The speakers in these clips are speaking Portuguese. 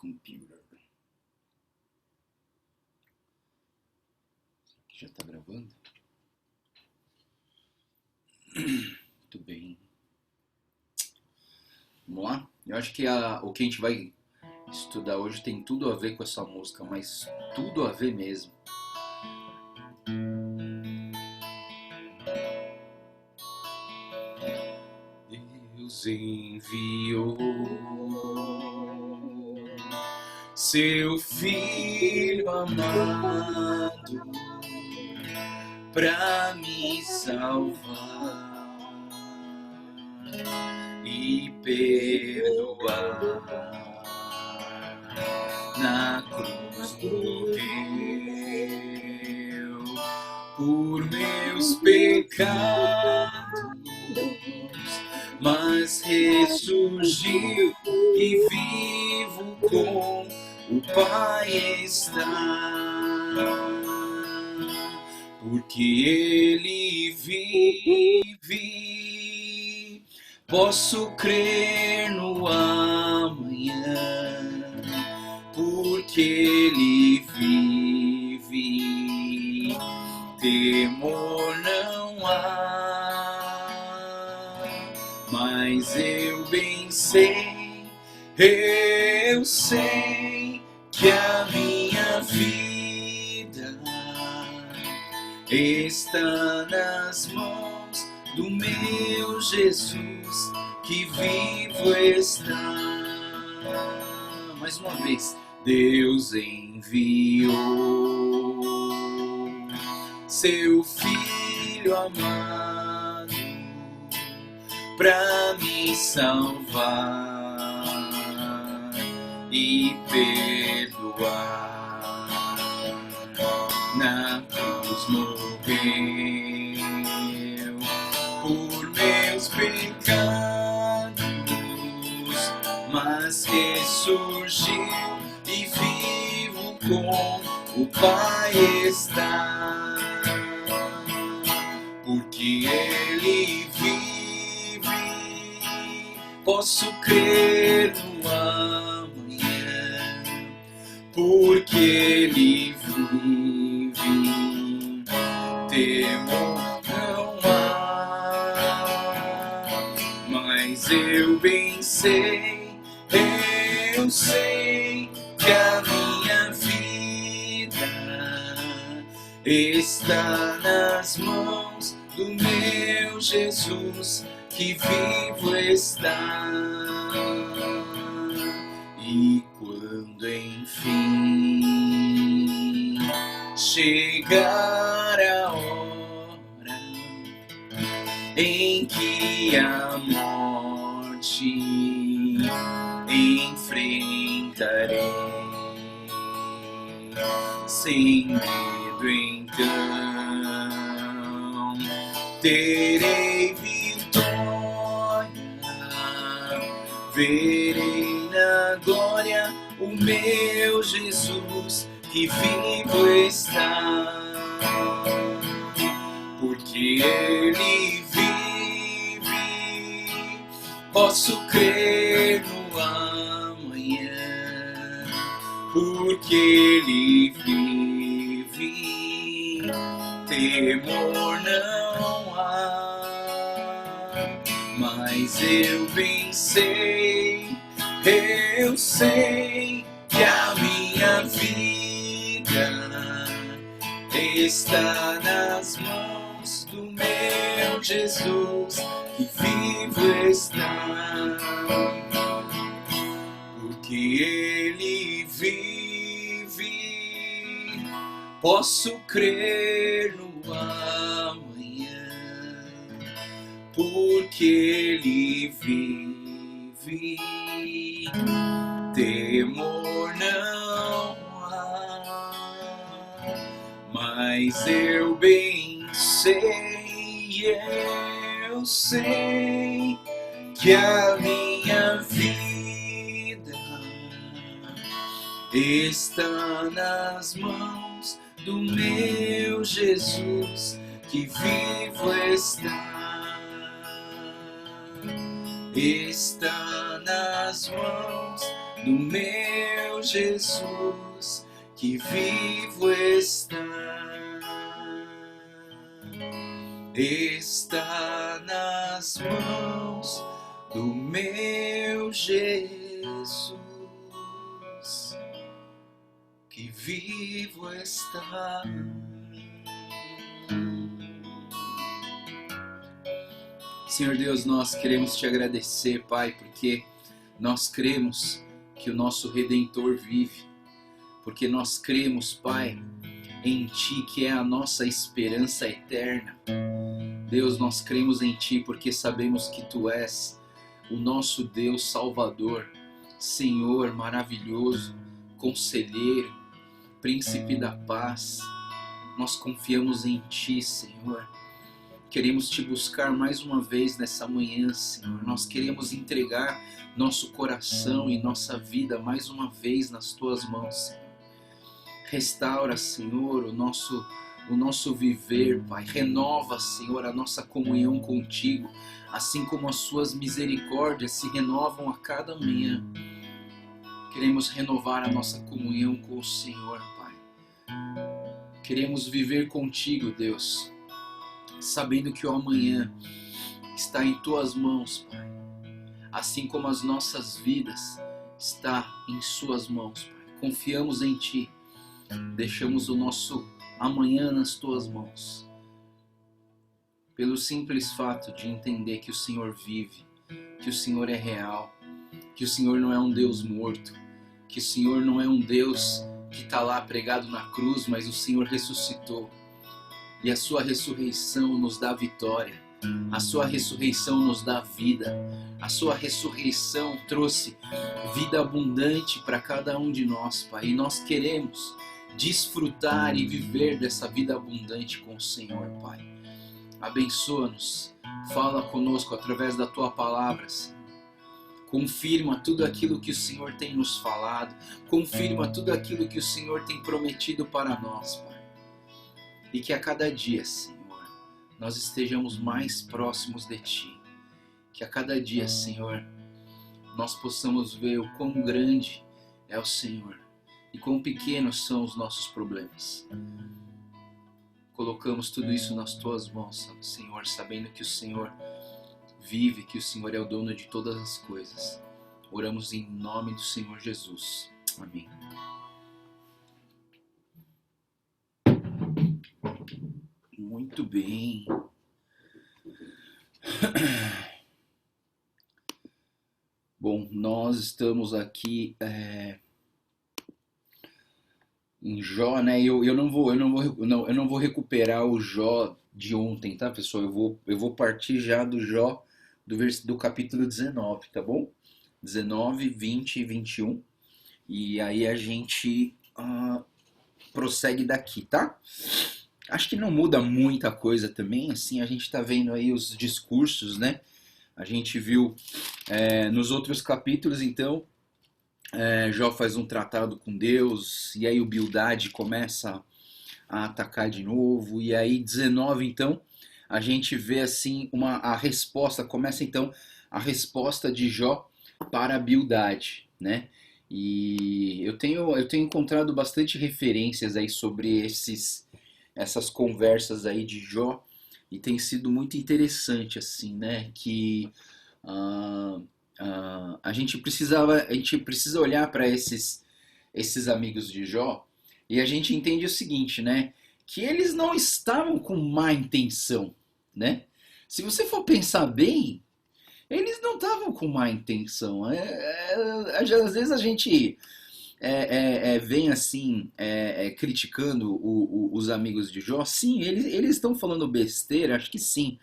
computer. Será que já está gravando? Muito bem. Vamos lá? Eu acho que o que a gente vai estudar hoje tem tudo a ver com essa música, mas tudo a ver mesmo. Deus enviou seu Filho amado pra me salvar e perdoar. Na cruz morreu por meus pecados, mas ressurgiu e vivo com o Pai está, porque Ele vive. Posso crer no amanhã, porque Ele vive. Temor não há, mas eu bem sei, eu sei que a minha vida está nas mãos do meu Jesus, que vivo está. Mais uma vez, Deus enviou seu Filho amado pra me salvar e perdoar. Na cruz morreu por meus pecados, mas ressurgiu e vivo com o Pai está, porque Ele vive. Posso crer no amanhã, porque Ele vive. Temor não há, mas eu bem sei, eu sei que a minha vida está nas mãos do meu Jesus, que vivo está. E quando enfim chegar a hora em que a morte enfrentarei, sem medo então terei vitória, verei na glória o meu Jesus, que vivo está, porque Ele vive. Posso crer no amanhã, porque Ele vive. Temor não há, mas eu bem sei, eu sei que a minha vida está nas mãos do meu Jesus, que vivo está, porque Ele vive. Posso crer no amanhã, porque Ele vive. Temor não há, mas eu bem sei, eu sei que a minha vida está nas mãos do meu Jesus, que vivo está, está nas mãos do meu Jesus, que vivo está nas mãos do meu Jesus, que vivo está. Senhor Deus, nós queremos te agradecer, Pai, porque nós cremos que o nosso Redentor vive, porque nós cremos, Pai, em Ti, que é a nossa esperança eterna. Deus, nós cremos em Ti porque sabemos que Tu és o nosso Deus Salvador, Senhor maravilhoso, Conselheiro, Príncipe da Paz. Nós confiamos em Ti, Senhor. Queremos Te buscar mais uma vez nessa manhã, Senhor. Nós queremos entregar nosso coração e nossa vida mais uma vez nas Tuas mãos, Senhor. Restaura, Senhor, o nosso viver, Pai. Renova, Senhor, a nossa comunhão contigo, assim como as Suas misericórdias se renovam a cada manhã. Queremos renovar a nossa comunhão com o Senhor, Pai. Queremos viver contigo, Deus, sabendo que o amanhã está em Tuas mãos, Pai. Assim como as nossas vidas está em Suas mãos, Pai. Confiamos em Ti. Deixamos o nosso amanhã nas Tuas mãos. Pelo simples fato de entender que o Senhor vive, que o Senhor é real, que o Senhor não é um Deus morto, que o Senhor não é um Deus que está lá pregado na cruz, mas o Senhor ressuscitou. E a Sua ressurreição nos dá vitória. A Sua ressurreição nos dá vida. A Sua ressurreição trouxe vida abundante para cada um de nós, Pai. E nós queremos desfrutar e viver dessa vida abundante com o Senhor, Pai. Abençoa-nos. Fala conosco através da Tua palavra, Senhor. Confirma tudo aquilo que o Senhor tem nos falado. Confirma tudo aquilo que o Senhor tem prometido para nós, Pai. E que a cada dia, Senhor, nós estejamos mais próximos de Ti. Que a cada dia, Senhor, nós possamos ver o quão grande é o Senhor e quão pequenos são os nossos problemas. Colocamos tudo isso nas Tuas mãos, Senhor, sabendo que o Senhor vive, que o Senhor é o dono de todas as coisas. Oramos em nome do Senhor Jesus. Amém. Muito bem. Bom, nós estamos aqui em Jó, né? Eu não vou recuperar o Jó de ontem, tá, pessoal? Eu vou partir já do Jó do capítulo 19, tá bom? 19, 20 e 21. E aí a gente prossegue daqui, tá? Acho que não muda muita coisa também, assim, a gente tá vendo aí os discursos, né? A gente viu nos outros capítulos, então, Jó faz um tratado com Deus, e aí o Bildade começa a atacar de novo, e aí 19, então, a gente vê assim a resposta, começa então a resposta de Jó para Bildade, né? E eu tenho encontrado bastante referências aí sobre essas conversas aí de Jó, e tem sido muito interessante, assim, né? Que a gente precisa olhar para esses amigos de Jó, e a gente entende o seguinte, né? Que eles não estavam com má intenção, né? Se você for pensar bem, eles não estavam com má intenção. Às vezes a gente vem assim criticando os amigos de Jó. Sim, eles estão falando besteira, acho que sim.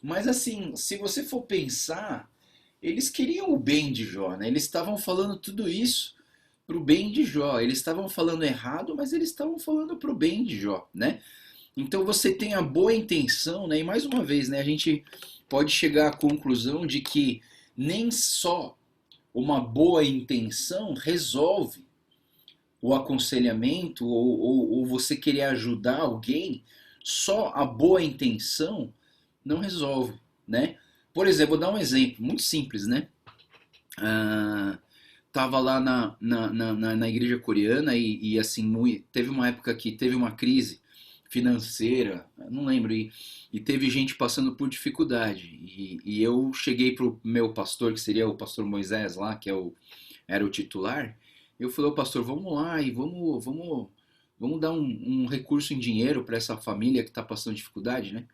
Mas assim, se você for pensar, eles queriam o bem de Jó, né? Eles estavam falando tudo isso para o bem de Jó. Eles estavam falando errado, mas eles estavam falando para o bem de Jó, né? Então você tem a boa intenção, né? E mais uma vez, né, a gente pode chegar à conclusão de que nem só uma boa intenção resolve o aconselhamento ou você querer ajudar alguém. Só a boa intenção não resolve, né? Por exemplo, vou dar um exemplo muito simples, né? tava lá na igreja coreana e assim, teve uma época que teve uma crise financeira, não lembro, e teve gente passando por dificuldade. E eu cheguei pro meu pastor, que seria o pastor Moisés lá, era o titular, eu falei, ô pastor, vamos lá e vamos dar um recurso em dinheiro para essa família que está passando dificuldade, né?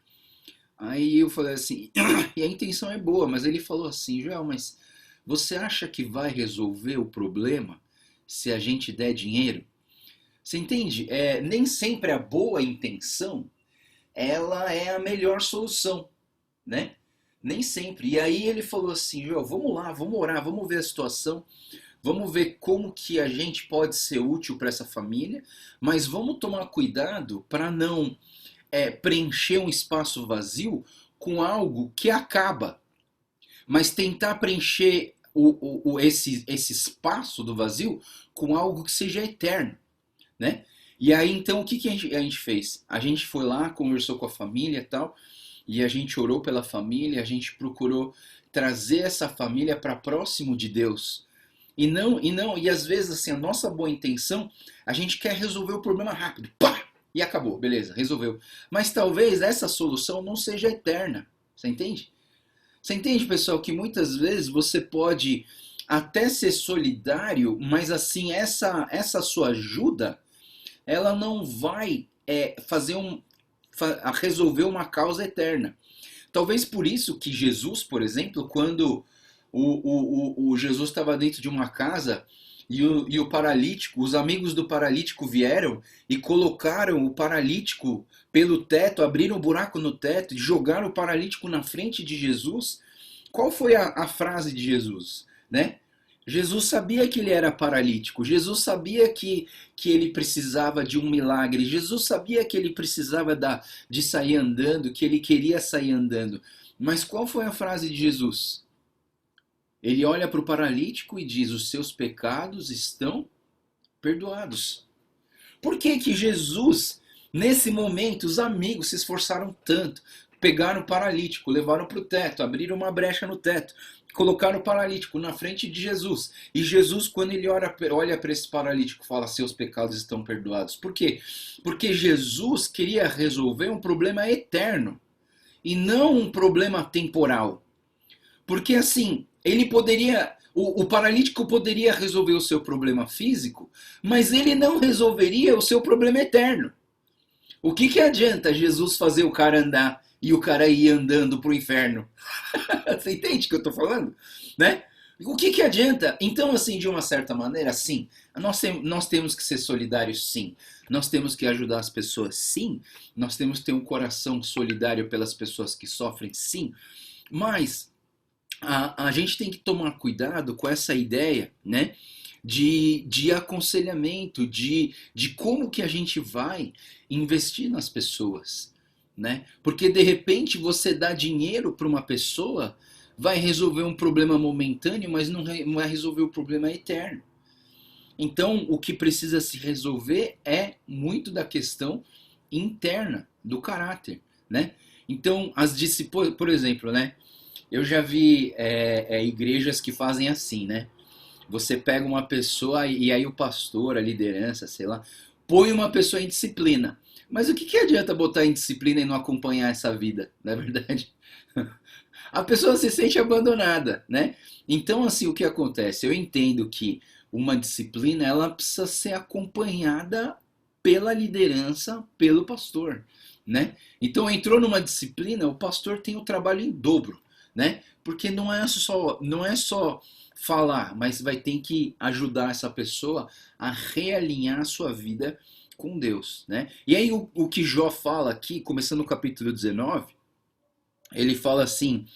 Aí eu falei assim, e a intenção é boa, mas ele falou assim, Joel, mas você acha que vai resolver o problema se a gente der dinheiro? Você entende? Nem sempre a boa intenção, ela é a melhor solução, né? Nem sempre. E aí ele falou assim, Joel, vamos lá, vamos orar, vamos ver a situação, vamos ver como que a gente pode ser útil para essa família, mas vamos tomar cuidado para não preencher um espaço vazio com algo que acaba, mas tentar preencher esse espaço do vazio com algo que seja eterno, né? E aí então o que, que a gente fez? A gente foi lá, conversou com a família e tal, e a gente orou pela família, a gente procurou trazer essa família para próximo de Deus. E às vezes assim, a nossa boa intenção, a gente quer resolver o problema rápido, pá! E acabou, beleza, resolveu. Mas talvez essa solução não seja eterna. Você entende? Você entende, pessoal, que muitas vezes você pode até ser solidário, mas assim, essa sua ajuda, ela não vai resolver uma causa eterna. Talvez por isso que Jesus, por exemplo, quando o Jesus estava dentro de uma casa e o paralítico, os amigos do paralítico vieram e colocaram o paralítico pelo teto, abriram um buraco no teto e jogaram o paralítico na frente de Jesus. Qual foi a frase de Jesus, né? Jesus sabia que ele era paralítico, Jesus sabia que ele precisava de um milagre, Jesus sabia que ele precisava de sair andando, que ele queria sair andando. Mas qual foi a frase de Jesus? Ele olha para o paralítico e diz, os seus pecados estão perdoados. Por que que Jesus, nesse momento, os amigos se esforçaram tanto? Pegaram o paralítico, levaram para o teto, abriram uma brecha no teto, colocaram o paralítico na frente de Jesus. E Jesus, quando ele olha para esse paralítico, fala, seus pecados estão perdoados. Por quê? Porque Jesus queria resolver um problema eterno e não um problema temporal. Porque assim, ele poderia, o paralítico poderia resolver o seu problema físico, mas ele não resolveria o seu problema eterno. O que adianta Jesus fazer o cara andar e o cara ir andando para o inferno? Você entende o que eu estou falando? Né? O que adianta? Então, assim, de uma certa maneira, sim, nós temos que ser solidários, sim. Nós temos que ajudar as pessoas, sim. Nós temos que ter um coração solidário pelas pessoas que sofrem, sim. Mas a gente tem que tomar cuidado com essa ideia, né? De aconselhamento, de como que a gente vai investir nas pessoas, né? Porque de repente você dá dinheiro para uma pessoa, vai resolver um problema momentâneo, mas não vai resolver o problema eterno. Então o que precisa se resolver é muito da questão interna, do caráter, né? Então por exemplo, né? Eu já vi igrejas que fazem assim, né? Você pega uma pessoa e aí o pastor, a liderança, sei lá, põe uma pessoa em disciplina. Mas o que adianta botar em disciplina e não acompanhar essa vida, não é verdade? A pessoa se sente abandonada, né? Então, assim, o que acontece? Eu entendo que uma disciplina, ela precisa ser acompanhada pela liderança, pelo pastor, né? Então, entrou numa disciplina, o pastor tem o trabalho em dobro, né? Porque não é só falar, mas vai ter que ajudar essa pessoa a realinhar a sua vida com Deus, né? E aí o que Jó fala aqui, começando no capítulo 19, ele fala assim,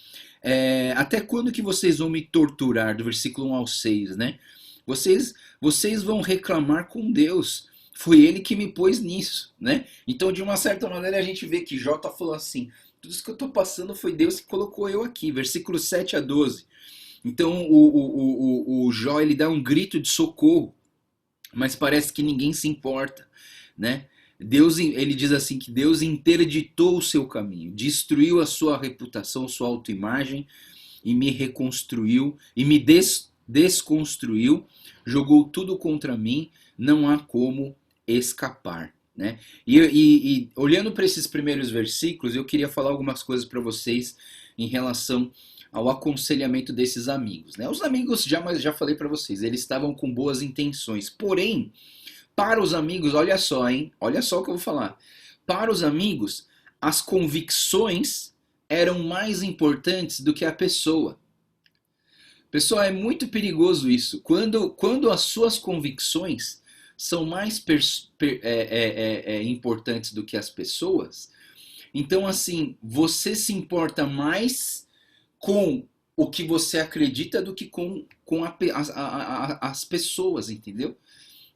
até quando que vocês vão me torturar, do versículo 1 ao 6, né? Vocês vão reclamar com Deus, foi ele que me pôs nisso, né? Então, de uma certa maneira, a gente vê que Jó está falando assim, tudo isso que eu estou passando foi Deus que colocou eu aqui, versículo 7 a 12. Então o Jó ele dá um grito de socorro, mas parece que ninguém se importa, né? Ele diz assim que Deus interditou o seu caminho, destruiu a sua reputação, sua autoimagem e me reconstruiu e me desconstruiu, jogou tudo contra mim, não há como escapar. Né? E olhando para esses primeiros versículos, eu queria falar algumas coisas para vocês em relação ao aconselhamento desses amigos. Né? Os amigos, já falei para vocês, eles estavam com boas intenções, porém, para os amigos, olha só, hein? Olha só o que eu vou falar. Para os amigos, as convicções eram mais importantes do que a pessoa. Pessoal, é muito perigoso isso. Quando as suas convicções são mais importantes do que as pessoas, então assim, você se importa mais com o que você acredita do que com as pessoas, entendeu?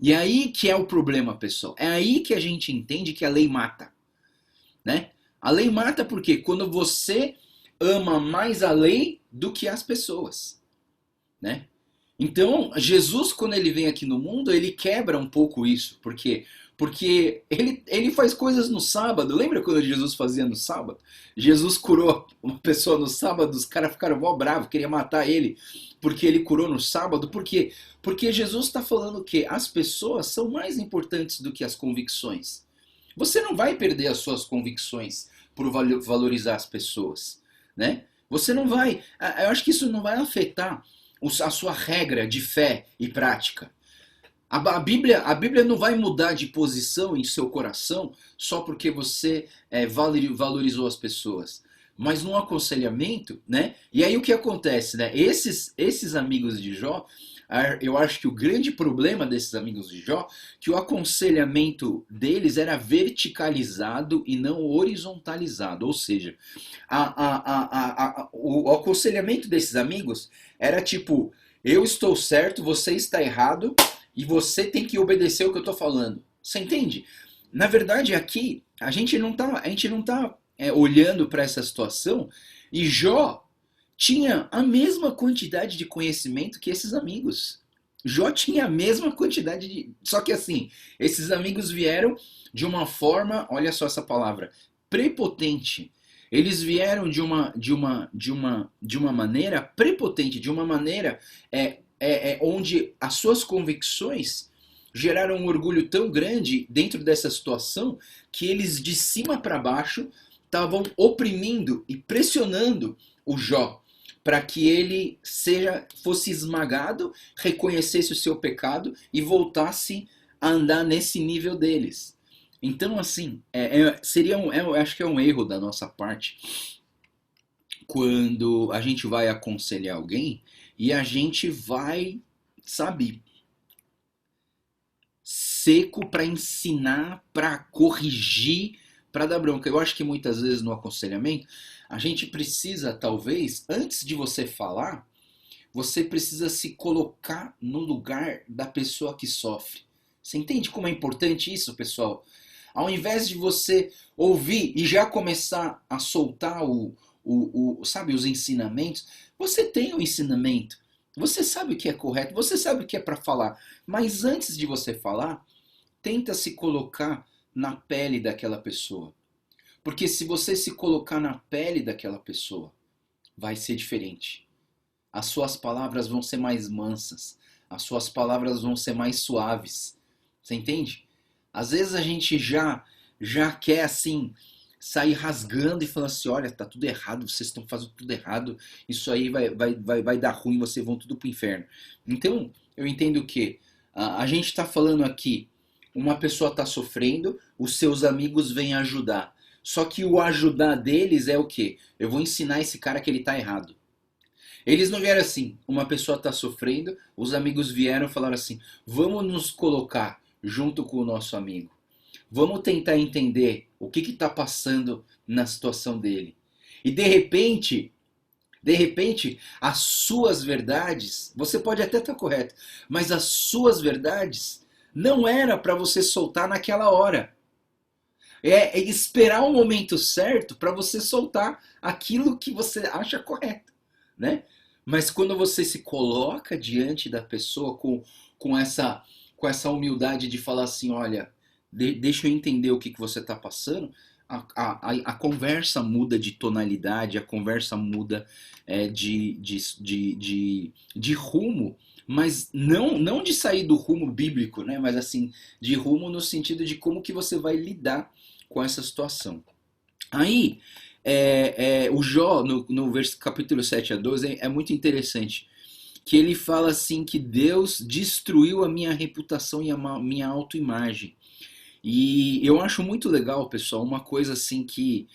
E é aí que é o problema, pessoal. É aí que a gente entende que a lei mata, né? A lei mata porque quando você ama mais a lei do que as pessoas, né? Então, Jesus, quando ele vem aqui no mundo, ele quebra um pouco isso. Por quê? Porque ele faz coisas no sábado. Lembra quando Jesus fazia no sábado? Jesus curou uma pessoa no sábado, os caras ficaram mó bravos, queriam matar ele, porque ele curou no sábado. Por quê? Porque Jesus está falando que as pessoas são mais importantes do que as convicções. Você não vai perder as suas convicções por valorizar as pessoas, né? Você não vai... Eu acho que isso não vai afetar a sua regra de fé e prática. A Bíblia não vai mudar de posição em seu coração só porque você valorizou as pessoas. Mas no aconselhamento, né? E aí o que acontece, né? Esses amigos de Jó, eu acho que o grande problema desses amigos de Jó, que o aconselhamento deles era verticalizado e não horizontalizado. Ou seja, o aconselhamento desses amigos era tipo, eu estou certo, você está errado, e você tem que obedecer o que eu estou falando. Você entende? Na verdade, aqui, a gente não tá olhando para essa situação, e Jó tinha a mesma quantidade de conhecimento que esses amigos. Jó tinha a mesma quantidade de... Só que assim, esses amigos vieram de uma forma, olha só essa palavra, prepotente. Eles vieram de uma maneira prepotente, de uma maneira onde as suas convicções geraram um orgulho tão grande dentro dessa situação que eles de cima para baixo estavam oprimindo e pressionando o Jó para que ele fosse esmagado, reconhecesse o seu pecado e voltasse a andar nesse nível deles. Então, assim, eu acho que é um erro da nossa parte quando a gente vai aconselhar alguém e a gente vai, sabe, seco para ensinar, para corrigir, para dar bronca. Eu acho que muitas vezes no aconselhamento a gente precisa, talvez, antes de você falar, você precisa se colocar no lugar da pessoa que sofre. Você entende como é importante isso, pessoal? Ao invés de você ouvir e já começar a soltar sabe, os ensinamentos, você tem o ensinamento, você sabe o que é correto, você sabe o que é para falar, mas antes de você falar, tenta se colocar na pele daquela pessoa. Porque se você se colocar na pele daquela pessoa, vai ser diferente. As suas palavras vão ser mais mansas, as suas palavras vão ser mais suaves. Você entende? Às vezes a gente já quer assim sair rasgando e falando assim, olha, tá tudo errado, vocês estão fazendo tudo errado, isso aí vai dar ruim, vocês vão tudo pro inferno. Então, eu entendo que a gente está falando aqui, uma pessoa está sofrendo, os seus amigos vêm ajudar. Só que o ajudar deles é o quê? Eu vou ensinar esse cara que ele está errado. Eles não vieram assim, uma pessoa está sofrendo, os amigos vieram e falaram assim, vamos nos colocar junto com o nosso amigo. Vamos tentar entender o que está passando na situação dele. E de repente, as suas verdades, você pode até estar correto, mas as suas verdades não era para você soltar naquela hora. É esperar o momento certo para você soltar aquilo que você acha correto, né? Mas quando você se coloca diante da pessoa com essa humildade de falar assim, olha, deixa eu entender o que você está passando, a conversa muda de tonalidade, a conversa muda de rumo, mas não de sair do rumo bíblico, né? Mas assim, de rumo no sentido de como que você vai lidar com essa situação. Aí, o Jó, no capítulo 7 a 12, é muito interessante, que ele fala assim que Deus destruiu a minha reputação e a minha autoimagem. E eu acho muito legal, pessoal, uma coisa assim que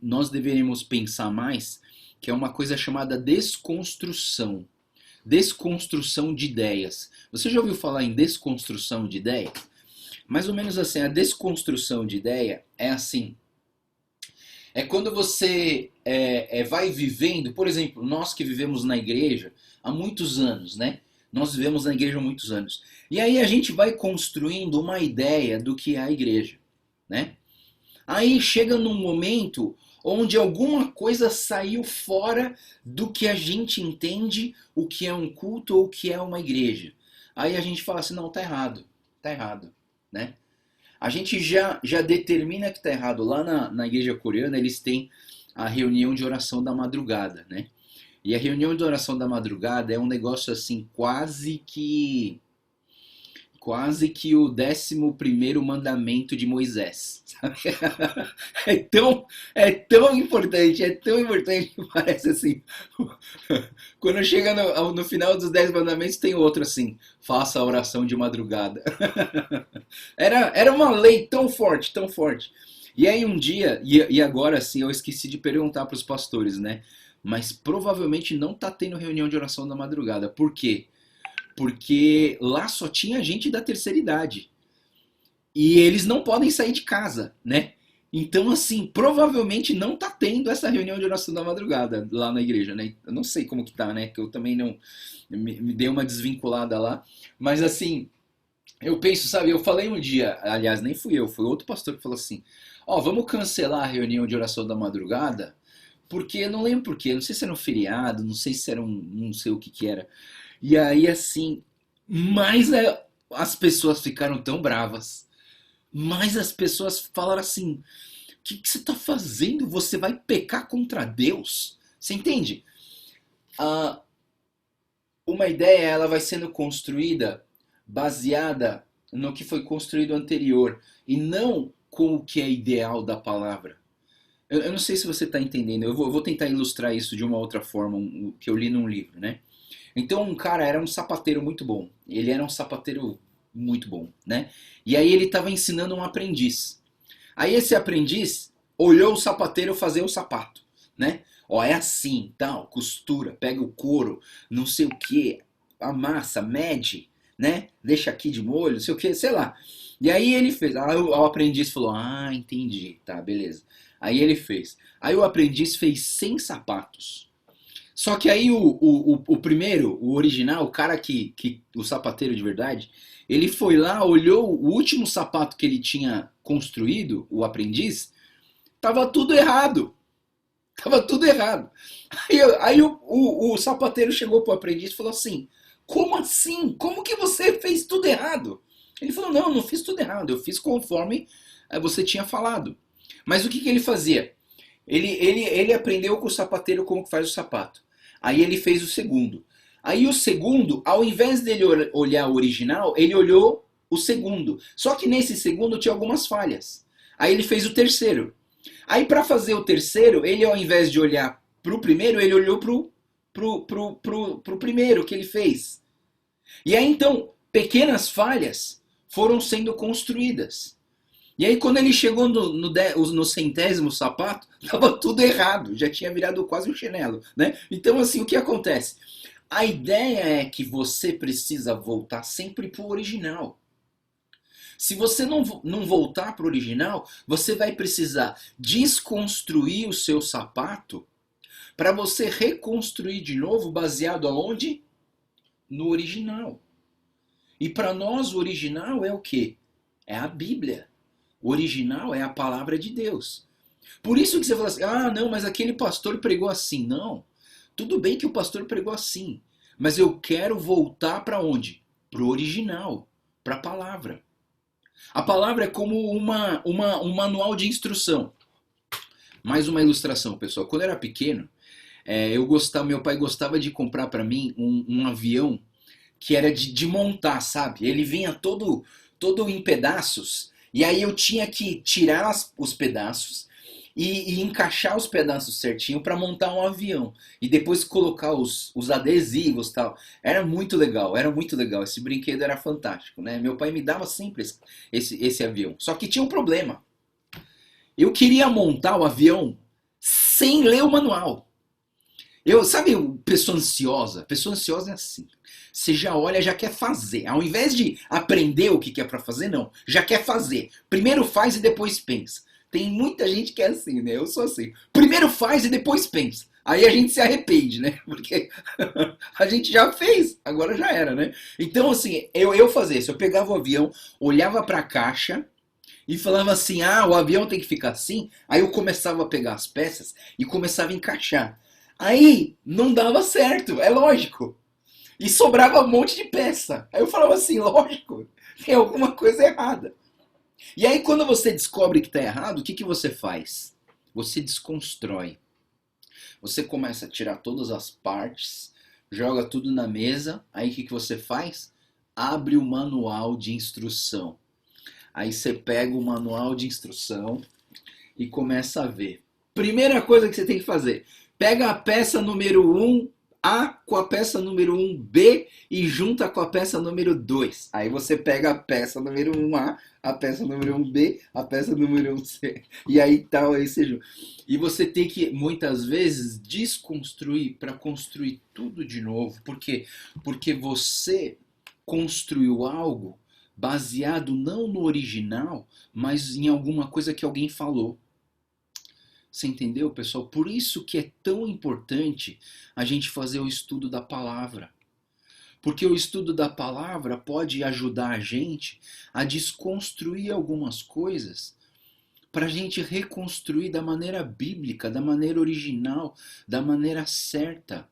nós deveríamos pensar mais, que é uma coisa chamada desconstrução. Desconstrução de ideias. Você já ouviu falar em desconstrução de ideias? Mais ou menos assim, a desconstrução de ideia é assim. É quando você vai vivendo, por exemplo, nós que vivemos na igreja há muitos anos, né? Nós vivemos na igreja há muitos anos. E aí a gente vai construindo uma ideia do que é a igreja, né? Aí chega num momento onde alguma coisa saiu fora do que a gente entende o que é um culto ou o que é uma igreja. Aí a gente fala assim, não, tá errado, né? A gente já determina que está errado. Lá na igreja coreana eles têm a reunião de oração da madrugada, né? E a reunião de oração da madrugada é um negócio assim quase que o 11º mandamento de Moisés. Sabe? É tão importante que parece assim. Quando chega no final dos 10 mandamentos tem outro assim, faça a oração de madrugada. Era uma lei tão forte, tão forte. E aí um dia, e agora sim, eu esqueci de perguntar para os pastores, né? Mas provavelmente não tá tendo reunião de oração da madrugada. Por quê? Porque lá só tinha gente da terceira idade. E eles não podem sair de casa, né? Então, assim, provavelmente não tá tendo essa reunião de oração da madrugada lá na igreja, né? Eu não sei como que tá, né? Que eu também não me dei uma desvinculada lá. Mas assim, eu penso, sabe, eu falei um dia, aliás, nem fui eu, foi outro pastor que falou assim: ó, vamos cancelar a reunião de oração da madrugada, porque eu não lembro por quê, não sei se era um feriado, não sei se era não sei o que que era. E aí, assim, mais as pessoas ficaram tão bravas, mais as pessoas falaram assim: o que você está fazendo? Você vai pecar contra Deus? Você entende? Ah, uma ideia ela vai sendo construída baseada no que foi construído anterior e não com o que é ideal da palavra. Eu não sei se você está entendendo. Eu vou tentar ilustrar isso de uma outra forma, que eu li num livro, né? Então um cara era um sapateiro muito bom. Ele era um sapateiro muito bom, né? E aí ele estava ensinando um aprendiz. Aí esse aprendiz olhou o sapateiro fazer o sapato, né? Ó, é assim, tal, costura, pega o couro, não sei o que, amassa, mede, né? Deixa aqui de molho, não sei o que, sei lá. E aí ele fez. Aí o aprendiz falou: ah, entendi, tá, beleza. Aí ele fez. Aí o aprendiz fez 100 sapatos. Só que aí o primeiro, o original, o cara o sapateiro de verdade, ele foi lá, olhou o último sapato que ele tinha construído, o aprendiz, tava tudo errado. Tava tudo errado. Aí o sapateiro chegou pro aprendiz e falou assim: como assim? Como que você fez tudo errado? Ele falou: não fiz tudo errado, eu fiz conforme você tinha falado. Mas o que ele fazia? Ele aprendeu com o sapateiro como que faz o sapato. Aí ele fez o segundo. Aí o segundo, ao invés dele olhar o original, ele olhou o segundo. Só que nesse segundo tinha algumas falhas. Aí ele fez o terceiro. Aí para fazer o terceiro, ele ao invés de olhar pro primeiro, ele olhou pro primeiro que ele fez. E aí então, pequenas falhas foram sendo construídas. E aí quando ele chegou no 100º sapato, estava tudo errado, já tinha virado quase um chinelo, né? Então assim, o que acontece? A ideia é que você precisa voltar sempre para o original. Se você não voltar para o original, você vai precisar desconstruir o seu sapato para você reconstruir de novo baseado aonde? No original. E para nós o original é o quê? É a Bíblia. O original é a palavra de Deus. Por isso que você fala assim: ah, não, mas aquele pastor pregou assim. Não. Tudo bem que o pastor pregou assim. Mas eu quero voltar para onde? Para o original. Para a palavra. A palavra é como um manual de instrução. Mais uma ilustração, pessoal. Quando eu era pequeno, meu pai gostava de comprar para mim um avião que era de montar, sabe? Ele vinha todo em pedaços, e aí eu tinha que tirar os pedaços e encaixar os pedaços certinho para montar um avião. E depois colocar os adesivos e tal. Era muito legal, era muito legal. Esse brinquedo era fantástico, né? Meu pai me dava sempre esse avião. Só que tinha um problema. Eu queria montar o avião sem ler o manual. Sabe, pessoa ansiosa? Pessoa ansiosa é assim. Você já olha, já quer fazer. Ao invés de aprender o que é para fazer, não. Já quer fazer. Primeiro faz e depois pensa. Tem muita gente que é assim, né? Eu sou assim. Primeiro faz e depois pensa. Aí a gente se arrepende, né? Porque a gente já fez, agora já era, né? Então, assim, eu fazia isso. Eu pegava o avião, olhava para a caixa e falava assim, o avião tem que ficar assim. Aí eu começava a pegar as peças e começava a encaixar. Aí não dava certo, é lógico. E sobrava um monte de peça. Aí eu falava assim, lógico, tem alguma coisa errada. E aí quando você descobre que está errado, o que você faz? Você desconstrói. Você começa a tirar todas as partes, joga tudo na mesa, aí o que você faz? Abre o manual de instrução. Aí você pega o manual de instrução e começa a ver. Primeira coisa que você tem que fazer, pega a peça número 1 A com a peça número 1 B e junta com a peça número 2. Aí você pega a peça número 1 A peça número 1 B, a peça número 1 C. E aí tal, aí você junta. E você tem que, muitas vezes, desconstruir para construir tudo de novo. Por quê? Porque você construiu algo baseado não no original, mas em alguma coisa que alguém falou. Você entendeu, pessoal? Por isso que é tão importante a gente fazer o estudo da palavra. Porque o estudo da palavra pode ajudar a gente a desconstruir algumas coisas para a gente reconstruir da maneira bíblica, da maneira original, da maneira certa,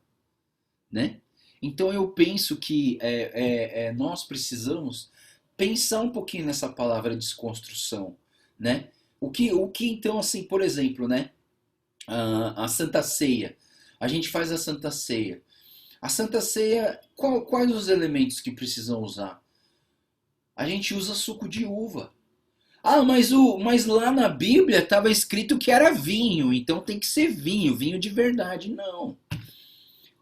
né? Então eu penso que nós precisamos pensar um pouquinho nessa palavra desconstrução, né? O que então, assim, por exemplo, né? A Santa Ceia. A gente faz a Santa Ceia. A Santa Ceia, quais os elementos que precisam usar? A gente usa suco de uva. Mas lá na Bíblia estava escrito que era vinho, então tem que ser vinho, vinho de verdade. Não.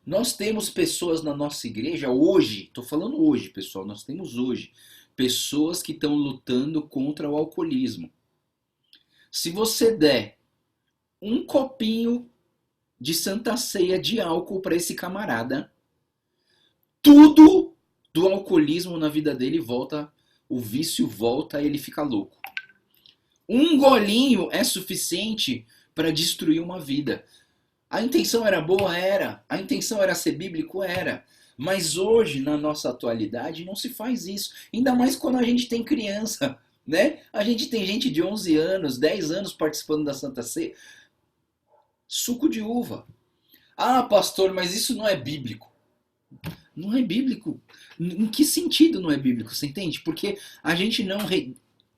Nós temos pessoas na nossa igreja hoje, estou falando hoje, pessoal, nós temos hoje pessoas que estão lutando contra o alcoolismo. Se você der um copinho de Santa Ceia de álcool para esse camarada, tudo do alcoolismo na vida dele volta, o vício volta e ele fica louco. Um golinho é suficiente para destruir uma vida. A intenção era boa? Era. A intenção era ser bíblico? Era. Mas hoje, na nossa atualidade, não se faz isso. Ainda mais quando a gente tem criança, né? A gente tem gente de 11 anos, 10 anos participando da Santa Ceia. Suco de uva. Pastor, mas isso não é bíblico. Não é bíblico. Em que sentido não é bíblico? Você entende? Porque a gente não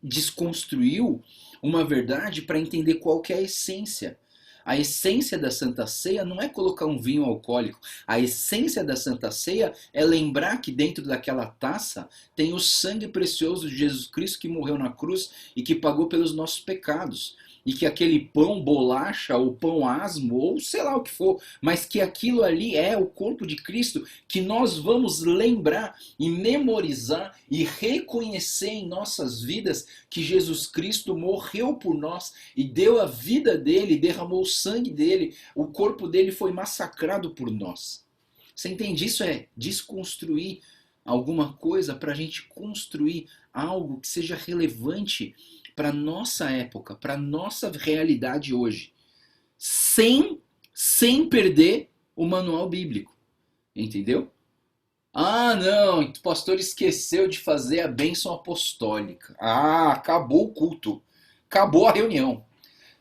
desconstruiu uma verdade para entender qual que é a essência. A essência da Santa Ceia não é colocar um vinho alcoólico. A essência da Santa Ceia é lembrar que dentro daquela taça tem o sangue precioso de Jesus Cristo que morreu na cruz e que pagou pelos nossos pecados. E que aquele pão bolacha ou pão asmo ou sei lá o que for, mas que aquilo ali é o corpo de Cristo que nós vamos lembrar e memorizar e reconhecer em nossas vidas que Jesus Cristo morreu por nós e deu a vida dele, derramou o sangue dele, o corpo dele foi massacrado por nós. Você entende? Isso é desconstruir alguma coisa para a gente construir algo que seja relevante para nossa época, para nossa realidade hoje, sem perder o manual bíblico, entendeu? Não, o pastor esqueceu de fazer a bênção apostólica. Acabou o culto, acabou a reunião.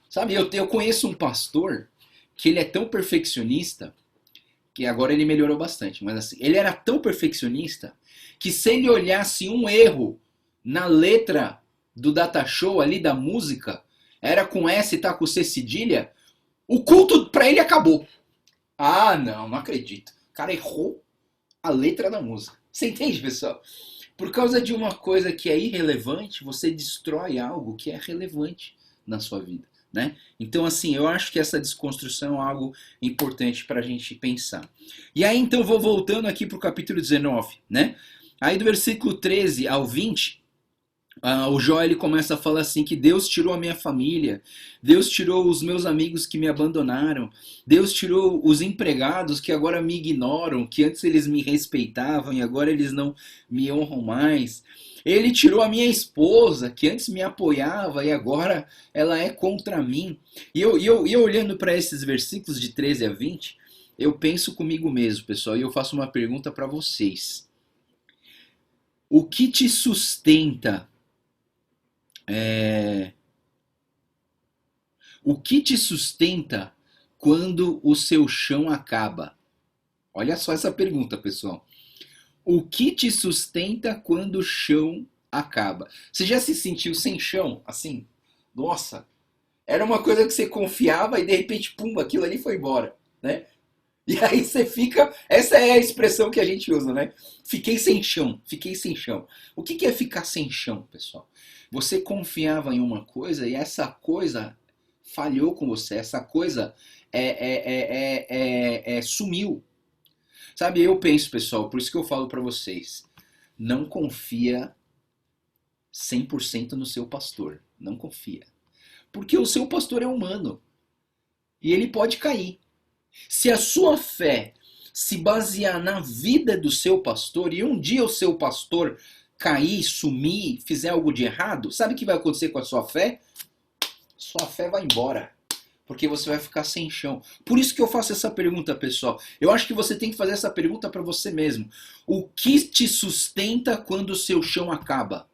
Sabe, eu conheço um pastor que ele é tão perfeccionista, que agora ele melhorou bastante, mas assim, ele era tão perfeccionista que se ele olhasse um erro na letra do data show ali, da música, era com S e tá com C cedilha, o culto pra ele acabou. Ah, não acredito. O cara errou a letra da música. Você entende, pessoal? Por causa de uma coisa que é irrelevante, você destrói algo que é relevante na sua vida, né? Então, assim, eu acho que essa desconstrução é algo importante para a gente pensar. E aí, então, vou voltando aqui para o capítulo 19, né? Aí, do versículo 13 ao 20, o Jó ele começa a falar assim que Deus tirou a minha família, Deus tirou os meus amigos que me abandonaram, Deus tirou os empregados que agora me ignoram, que antes eles me respeitavam e agora eles não me honram mais. Ele tirou a minha esposa, que antes me apoiava e agora ela é contra mim. E eu olhando para esses versículos de 13 a 20, eu penso comigo mesmo, pessoal, e eu faço uma pergunta para vocês. O que te sustenta? O que te sustenta quando o seu chão acaba? Olha só essa pergunta, pessoal. O que te sustenta quando o chão acaba? Você já se sentiu sem chão? Assim? Nossa, era uma coisa que você confiava e de repente, pum, aquilo ali foi embora, né? E aí você fica. Essa é a expressão que a gente usa, né? Fiquei sem chão, fiquei sem chão. O que é ficar sem chão, pessoal? Você confiava em uma coisa e essa coisa falhou com você, essa coisa sumiu. Sabe, eu penso, pessoal, por isso que eu falo pra vocês, não confia 100% no seu pastor, não confia. Porque o seu pastor é humano e ele pode cair. Se a sua fé se basear na vida do seu pastor e um dia o seu pastor cair, sumir, fizer algo de errado, sabe o que vai acontecer com a sua fé? Sua fé vai embora. Porque você vai ficar sem chão. Por isso que eu faço essa pergunta, pessoal. Eu acho que você tem que fazer essa pergunta para você mesmo. O que te sustenta quando o seu chão acaba?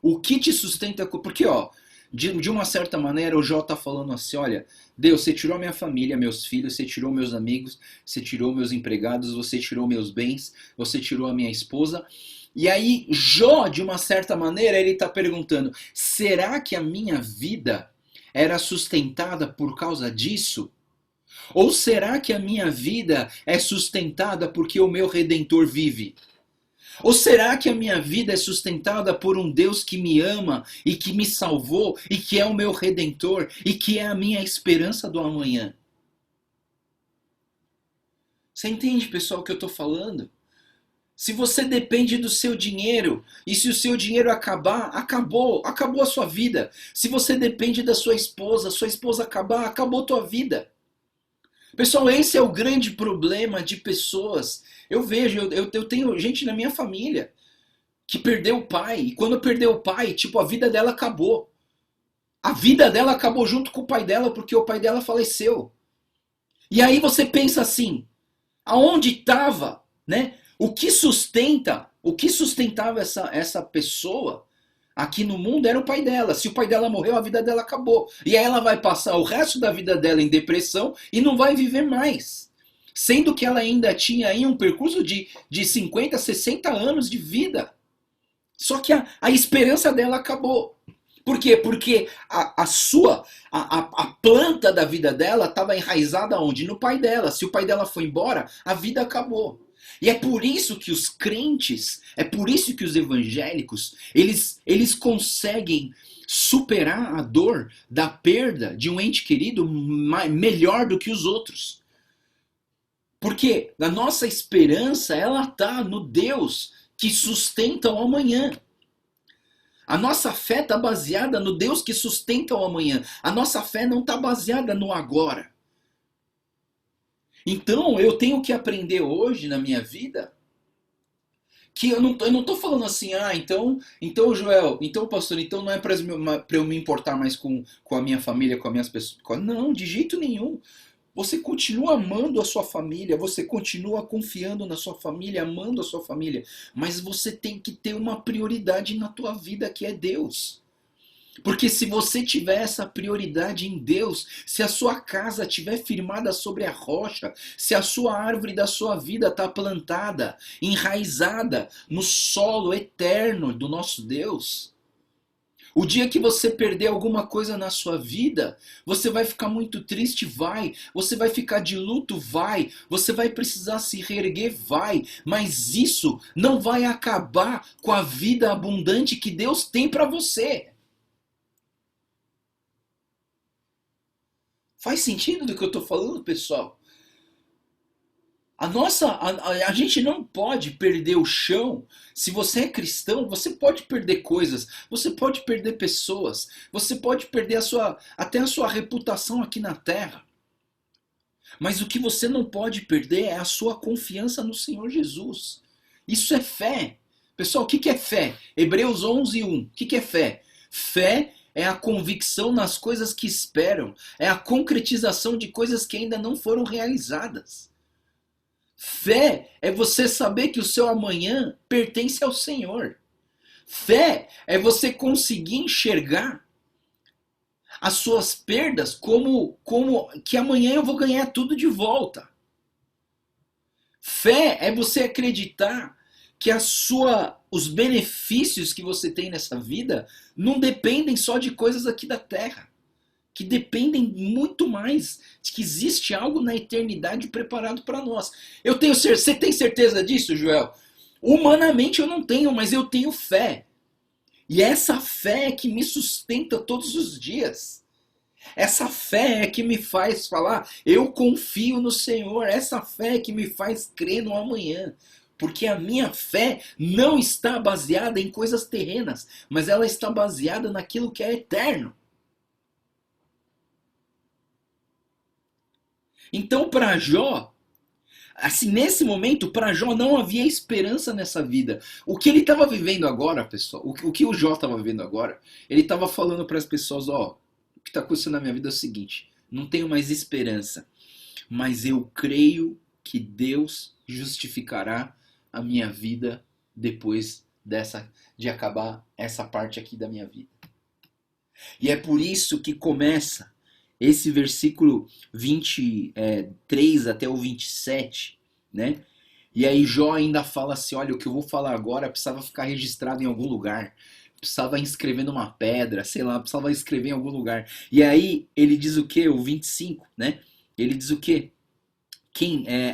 O que te sustenta? Porque, ó, de uma certa maneira, o Jó está falando assim, olha, Deus, você tirou minha família, meus filhos, você tirou meus amigos, você tirou meus empregados, você tirou meus bens, você tirou a minha esposa. E aí, Jó, de uma certa maneira, ele está perguntando, será que a minha vida era sustentada por causa disso? Ou será que a minha vida é sustentada porque o meu Redentor vive? Ou será que a minha vida é sustentada por um Deus que me ama e que me salvou e que é o meu Redentor e que é a minha esperança do amanhã? Você entende, pessoal, o que eu estou falando? Se você depende do seu dinheiro, e se o seu dinheiro acabar, acabou a sua vida. Se você depende da sua esposa acabar, acabou a tua vida. Pessoal, esse é o grande problema de pessoas. Eu vejo, eu tenho gente na minha família que perdeu o pai, e quando perdeu o pai, tipo, a vida dela acabou. A vida dela acabou junto com o pai dela, porque o pai dela faleceu. E aí você pensa assim, aonde estava, né? O que sustentava essa pessoa aqui no mundo era o pai dela. Se o pai dela morreu, a vida dela acabou. E aí ela vai passar o resto da vida dela em depressão e não vai viver mais. Sendo que ela ainda tinha aí um percurso de 50, 60 anos de vida. Só que a esperança dela acabou. Por quê? Porque a planta da vida dela estava enraizada onde? No pai dela. Se o pai dela foi embora, a vida acabou. E é por isso que os crentes, é por isso que os evangélicos, eles conseguem superar a dor da perda de um ente querido melhor do que os outros. Porque a nossa esperança, ela está no Deus que sustenta o amanhã. A nossa fé está baseada no Deus que sustenta o amanhã. A nossa fé não está baseada no agora. Então, eu tenho que aprender hoje na minha vida que eu não estou falando assim, então Joel, então pastor, então não é para eu me importar mais com a minha família, com as minhas pessoas. Não, de jeito nenhum. Você continua amando a sua família, você continua confiando na sua família, amando a sua família, mas você tem que ter uma prioridade na tua vida que é Deus. Porque se você tiver essa prioridade em Deus, se a sua casa estiver firmada sobre a rocha, se a sua árvore da sua vida está plantada, enraizada no solo eterno do nosso Deus, O dia que você perder alguma coisa na sua vida, você vai ficar muito triste, vai. Você vai ficar de luto, vai. Você vai precisar se reerguer, vai. Mas isso não vai acabar com a vida abundante que Deus tem para você. Faz sentido do que eu estou falando, pessoal? A gente não pode perder o chão. Se você é cristão, você pode perder coisas, você pode perder pessoas, você pode perder até a sua reputação aqui na terra. Mas o que você não pode perder é a sua confiança no Senhor Jesus. Isso é fé. Pessoal, o que é fé? Hebreus 11:1. O que é fé? Fé é a convicção nas coisas que esperam, é a concretização de coisas que ainda não foram realizadas. Fé é você saber que o seu amanhã pertence ao Senhor. Fé é você conseguir enxergar as suas perdas como que amanhã eu vou ganhar tudo de volta. Fé é você acreditar que os benefícios que você tem nessa vida não dependem só de coisas aqui da terra. Que dependem muito mais de que existe algo na eternidade preparado para nós. Você tem certeza disso, Joel? Humanamente eu não tenho, mas eu tenho fé. E essa fé é que me sustenta todos os dias. Essa fé é que me faz falar, eu confio no Senhor. Essa fé é que me faz crer no amanhã. Porque a minha fé não está baseada em coisas terrenas, mas ela está baseada naquilo que é eterno. Então, para Jó, assim, nesse momento, para Jó não havia esperança nessa vida. O que ele estava vivendo agora, pessoal, o que o Jó estava vivendo agora, ele estava falando para as pessoas, ó, o que está acontecendo na minha vida é o seguinte, não tenho mais esperança, mas eu creio que Deus justificará a minha vida depois de acabar essa parte aqui da minha vida. E é por isso que começa esse versículo 23 até o 27, né? E aí Jó ainda fala assim, olha, o que eu vou falar agora precisava ficar registrado em algum lugar, precisava escrever numa pedra, sei lá, precisava escrever em algum lugar. E aí ele diz o quê? O 25, né? Ele diz o quê?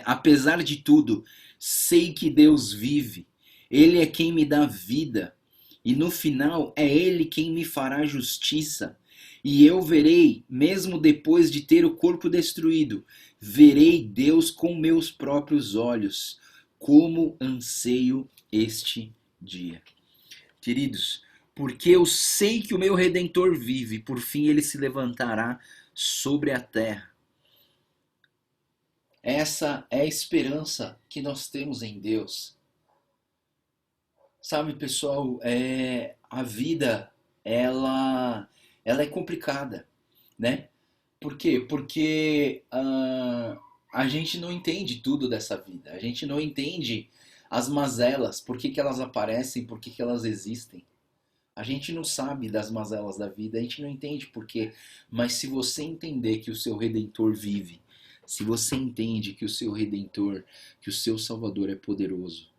Apesar de tudo, sei que Deus vive, Ele é quem me dá vida, e no final é Ele quem me fará justiça. E eu verei, mesmo depois de ter o corpo destruído, verei Deus com meus próprios olhos, como anseio este dia. Queridos, porque eu sei que o meu Redentor vive, por fim ele se levantará sobre a terra. Essa é a esperança que nós temos em Deus. Sabe, pessoal, a vida, ela é complicada, né? Por quê? Porque a gente não entende tudo dessa vida. A gente não entende as mazelas, por que elas aparecem, por que elas existem. A gente não sabe das mazelas da vida, a gente não entende por quê. Mas se você entender que o seu Redentor vive, se você entende que o seu Redentor, que o seu Salvador é poderoso,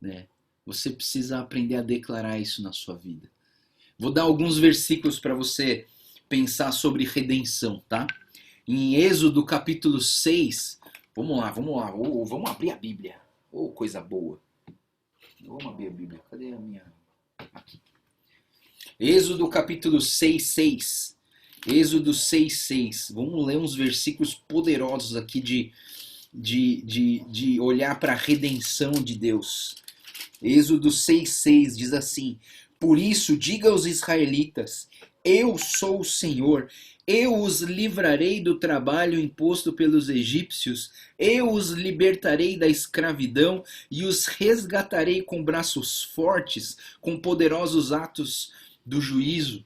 né? Você precisa aprender a declarar isso na sua vida. Vou dar alguns versículos para você pensar sobre redenção, tá? Em Êxodo capítulo 6, vamos lá, vamos abrir a Bíblia. Oh, coisa boa. Vamos abrir a Bíblia. Cadê a minha? Aqui. Êxodo capítulo 6:6. Êxodo 6:6. Vamos ler uns versículos poderosos aqui de olhar para a redenção de Deus. Êxodo 6:6 diz assim: por isso diga aos israelitas, eu sou o Senhor, eu os livrarei do trabalho imposto pelos egípcios, eu os libertarei da escravidão e os resgatarei com braços fortes, com poderosos atos do juízo.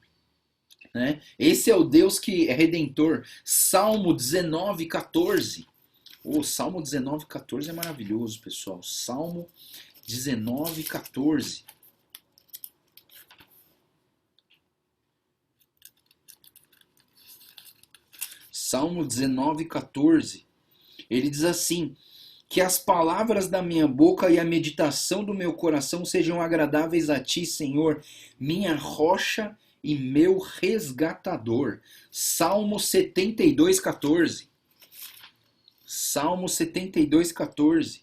Né? Esse é o Deus que é redentor. Salmo 19:14. O Salmo 19:14 é maravilhoso, pessoal. Salmo 19:14. Salmo 19:14. Ele diz assim: Que as palavras da minha boca e a meditação do meu coração sejam agradáveis a ti, Senhor, minha rocha e meu resgatador. Salmo 72:14. Salmo 72:14.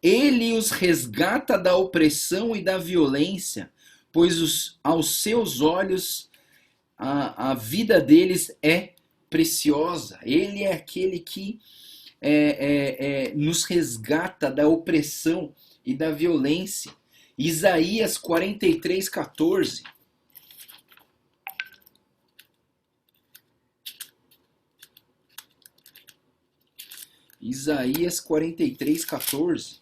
Ele os resgata da opressão e da violência, pois aos seus olhos a vida deles é preciosa. Ele é aquele que nos resgata da opressão e da violência. Isaías 43:14. Isaías 43:14.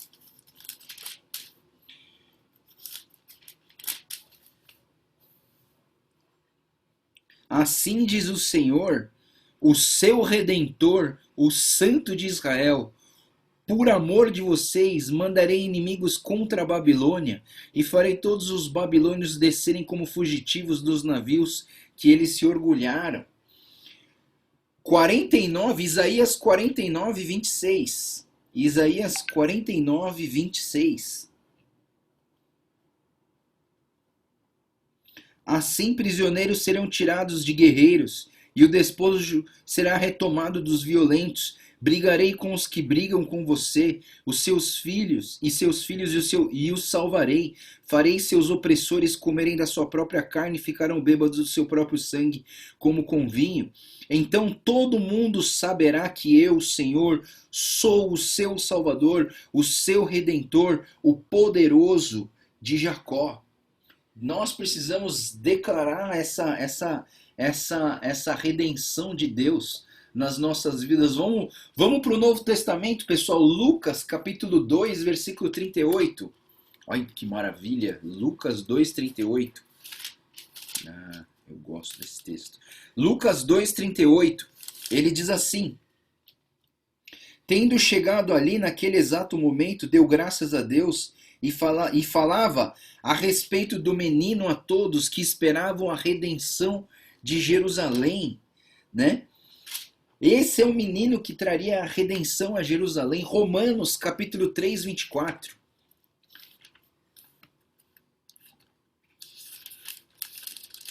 Assim diz o Senhor, o seu Redentor, o Santo de Israel: por amor de vocês, mandarei inimigos contra a Babilônia, e farei todos os babilônios descerem como fugitivos dos navios que eles se orgulharam. 49, Isaías 49:26. Isaías 49:26. Assim prisioneiros serão tirados de guerreiros, e o despojo será retomado dos violentos. Brigarei com os que brigam com você, os seus filhos e os salvarei. Farei seus opressores comerem da sua própria carne e ficarão bêbados do seu próprio sangue, como com vinho. Então todo mundo saberá que eu, Senhor, sou o seu Salvador, o seu Redentor, o poderoso de Jacó. Nós precisamos declarar essa redenção de Deus nas nossas vidas. Vamos para o Novo Testamento, pessoal. Lucas, capítulo 2, versículo 38. Olha que maravilha. Lucas 2:38. Eu gosto desse texto. Lucas 2:38. Ele diz assim: tendo chegado ali naquele exato momento, deu graças a Deus e falava a respeito do menino a todos que esperavam a redenção de Jerusalém, né? Esse é o menino que traria a redenção a Jerusalém. Romanos capítulo 3:24.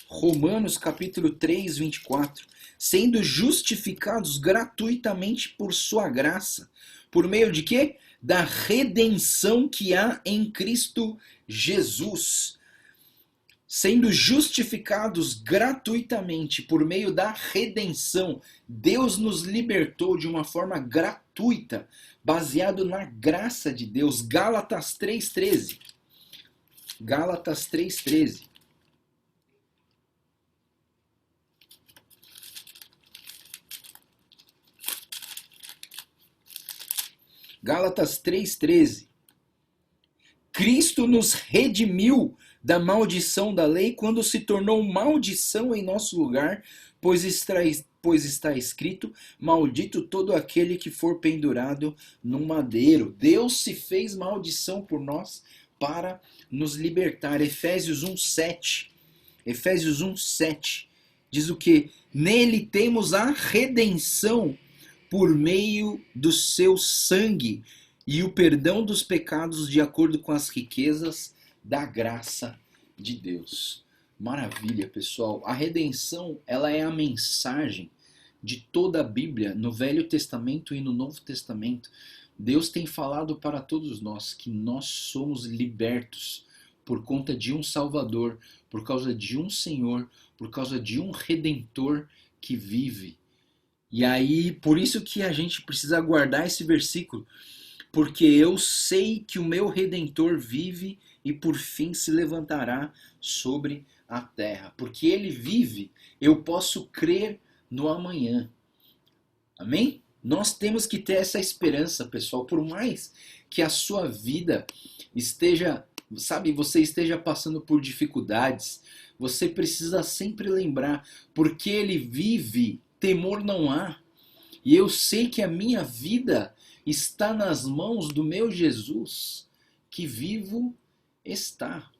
Romanos capítulo 3:24. Sendo justificados gratuitamente por sua graça. Por meio de quê? Da redenção que há em Cristo Jesus. Sendo justificados gratuitamente por meio da redenção. Deus nos libertou de uma forma gratuita, baseado na graça de Deus. Gálatas 3:13. Gálatas 3:13. Gálatas 3:13. Cristo nos redimiu da maldição da lei quando se tornou maldição em nosso lugar, pois está escrito: maldito todo aquele que for pendurado no madeiro. Deus se fez maldição por nós para nos libertar. Efésios 1:7. Efésios 1:7 diz o que? Nele temos a redenção por meio do seu sangue e o perdão dos pecados de acordo com as riquezas da graça de Deus. Maravilha, pessoal. A redenção, ela é a mensagem de toda a Bíblia, no Velho Testamento e no Novo Testamento. Deus tem falado para todos nós que nós somos libertos por conta de um Salvador, por causa de um Senhor, por causa de um Redentor que vive. E aí, por isso que a gente precisa guardar esse versículo, porque eu sei que o meu Redentor vive e por fim se levantará sobre a terra. Porque ele vive, eu posso crer no amanhã. Amém? Nós temos que ter essa esperança, pessoal. Por mais que a sua vida esteja, você esteja passando por dificuldades, você precisa sempre lembrar, porque ele vive, temor não há. E eu sei que a minha vida está nas mãos do meu Jesus, que vivo está.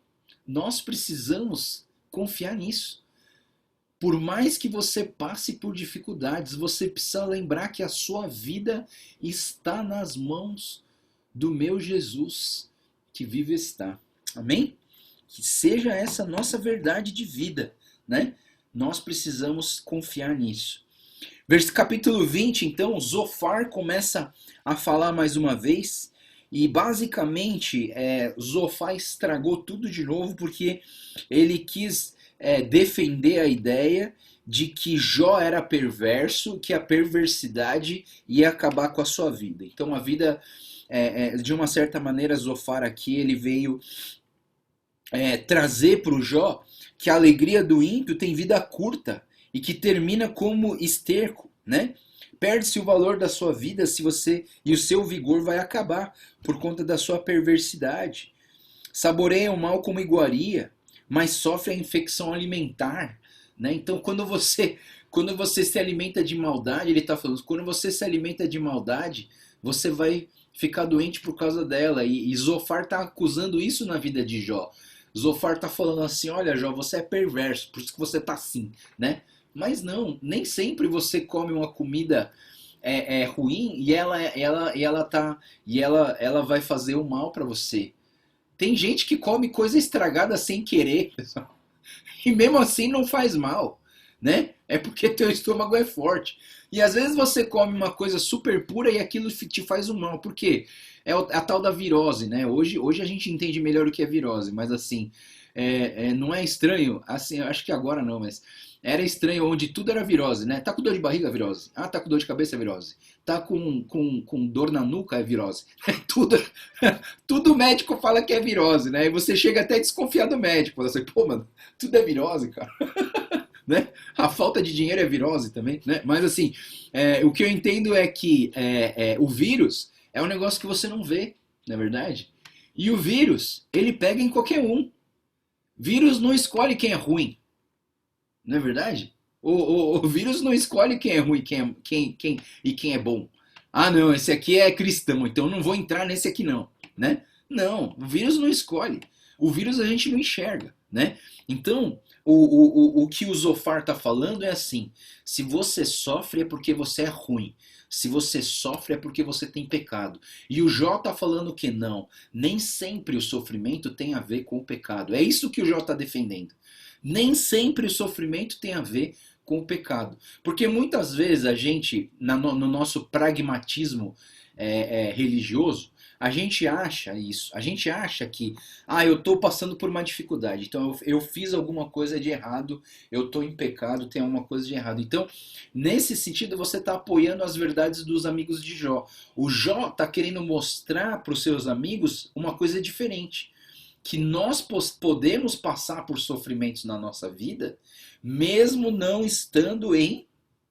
Nós precisamos confiar nisso. Por mais que você passe por dificuldades, você precisa lembrar que a sua vida está nas mãos do meu Jesus, que vive está. Amém? Que seja essa nossa verdade de vida, né? Nós precisamos confiar nisso. Capítulo 20, então, Zofar começa a falar mais uma vez, e basicamente Zofar estragou tudo de novo, porque ele quis defender a ideia de que Jó era perverso, que a perversidade ia acabar com a sua vida. Então a vida, de uma certa maneira, Zofar aqui, ele veio trazer para o Jó que a alegria do ímpio tem vida curta e que termina como esterco, né? Perde-se o valor da sua vida se você e o seu vigor vai acabar por conta da sua perversidade. Saboreia o mal como iguaria, mas sofre a infecção alimentar, né? Então, quando você se alimenta de maldade, ele está falando, quando você se alimenta de maldade, você vai ficar doente por causa dela. E Zofar está acusando isso na vida de Jó. Zofar está falando assim, olha Jó, você é perverso, por isso que você está assim, né? Mas não, nem sempre você come uma comida ruim e ela vai fazer o mal para você. Tem gente que come coisa estragada sem querer, pessoal. E mesmo assim não faz mal, né? É porque teu estômago é forte. E às vezes você come uma coisa super pura e aquilo te faz um mal. Por quê? É a tal da virose, né? Hoje a gente entende melhor o que é virose, mas assim, não é estranho, assim, eu acho que agora não, mas era estranho onde tudo era virose, né? Tá com dor de barriga, virose. Ah, tá com dor de cabeça, virose. Tá com dor na nuca, é virose. Tudo médico fala que é virose, né? E você chega até a desconfiar do médico. Você, pô, mano, tudo é virose, cara. Né? A falta de dinheiro é virose também, né? Mas assim, o que eu entendo é que o vírus é um negócio que você não vê, não é verdade? E o vírus, ele pega em qualquer um. Vírus não escolhe quem é ruim, não é verdade? O vírus não escolhe quem é ruim e quem é bom. Ah, não, esse aqui é cristão, então não vou entrar nesse aqui não, né? Não, o vírus não escolhe. O vírus a gente não enxerga, né? Então, o que o Zofar está falando é assim, se você sofre é porque você é ruim. Se você sofre é porque você tem pecado. E o Jó está falando que não, nem sempre o sofrimento tem a ver com o pecado. É isso que o Jó está defendendo. Nem sempre o sofrimento tem a ver com o pecado. Porque muitas vezes a gente, no nosso pragmatismo religioso, a gente acha isso. A gente acha que, eu estou passando por uma dificuldade, então eu fiz alguma coisa de errado, eu estou em pecado, tem alguma coisa de errado. Então, nesse sentido, você está apoiando as verdades dos amigos de Jó. O Jó está querendo mostrar para os seus amigos uma coisa diferente. Que nós podemos passar por sofrimentos na nossa vida, mesmo não estando em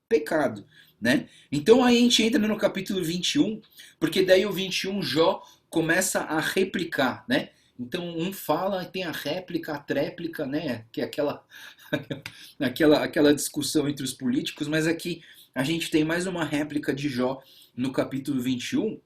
pecado, né? Então aí a gente entra no capítulo 21, porque daí o 21 Jó começa a replicar, né? Então um fala e tem a réplica, a tréplica, né? Que é aquela discussão entre os políticos, mas aqui a gente tem mais uma réplica de Jó no capítulo 21.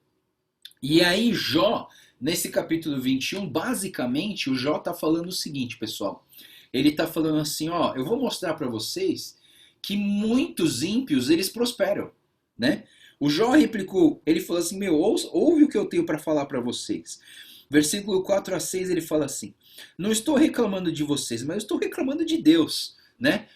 E aí Jó, nesse capítulo 21, basicamente o Jó está falando o seguinte, pessoal. Ele está falando assim, eu vou mostrar para vocês que muitos ímpios, eles prosperam, né? O Jó replicou, ele falou assim, ouve o que eu tenho para falar para vocês. Versículo 4 a 6 ele fala assim, não estou reclamando de vocês, mas eu estou reclamando de Deus, né?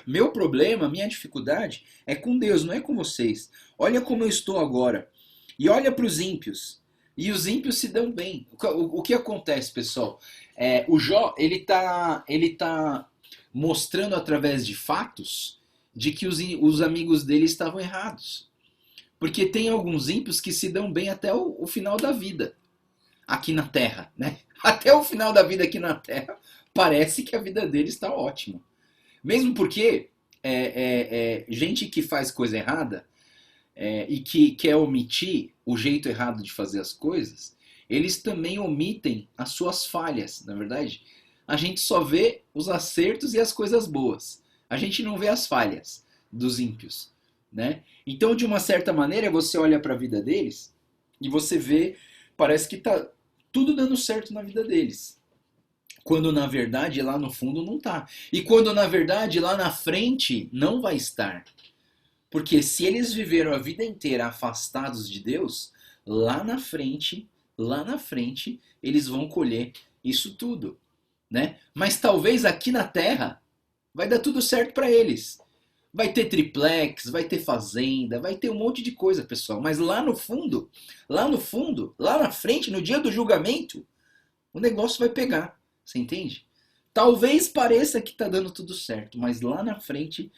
Meu problema, minha dificuldade é com Deus, não é com vocês. Olha como eu estou agora. E olha para os ímpios. E os ímpios se dão bem. O que acontece, pessoal? O Jó, ele tá mostrando através de fatos de que os amigos dele estavam errados. Porque tem alguns ímpios que se dão bem até o final da vida aqui na Terra, né? Até o final da vida aqui na Terra, parece que a vida deles está ótima. Mesmo porque gente que faz coisa errada e que quer omitir o jeito errado de fazer as coisas, eles também omitem as suas falhas, na verdade. A gente só vê os acertos e as coisas boas. A gente não vê as falhas dos ímpios, né? Então, de uma certa maneira, você olha para a vida deles e você vê, parece que tá tudo dando certo na vida deles. Quando na verdade lá no fundo não está. E quando na verdade lá na frente não vai estar. Porque se eles viveram a vida inteira afastados de Deus, lá na frente, eles vão colher isso tudo, né? Mas talvez aqui na terra vai dar tudo certo para eles. Vai ter triplex, vai ter fazenda, vai ter um monte de coisa, pessoal. Mas lá no fundo, lá na frente, no dia do julgamento, o negócio vai pegar. Você entende? Talvez pareça que está dando tudo certo, mas lá na frente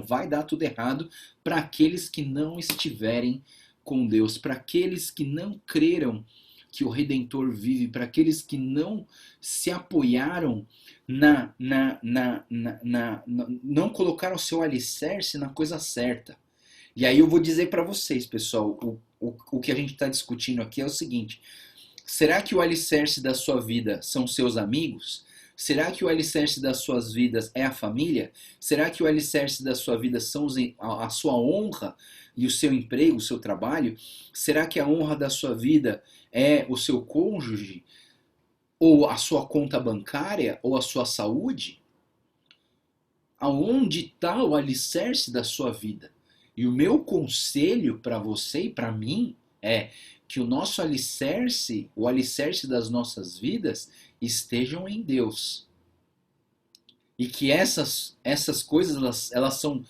vai dar tudo errado para aqueles que não estiverem com Deus, para aqueles que não creram que o Redentor vive, para aqueles que não se apoiaram não colocaram o seu alicerce na coisa certa. E aí eu vou dizer para vocês, pessoal, o que a gente está discutindo aqui é o seguinte: será que o alicerce da sua vida são seus amigos? Será que o alicerce das suas vidas é a família? Será que o alicerce da sua vida são a sua honra e o seu emprego, o seu trabalho? Será que a honra da sua vida é o seu cônjuge? Ou a sua conta bancária? Ou a sua saúde? Aonde está o alicerce da sua vida? E o meu conselho para você e para mim é que o nosso alicerce, o alicerce das nossas vidas, estejam em Deus. E que essas coisas, elas são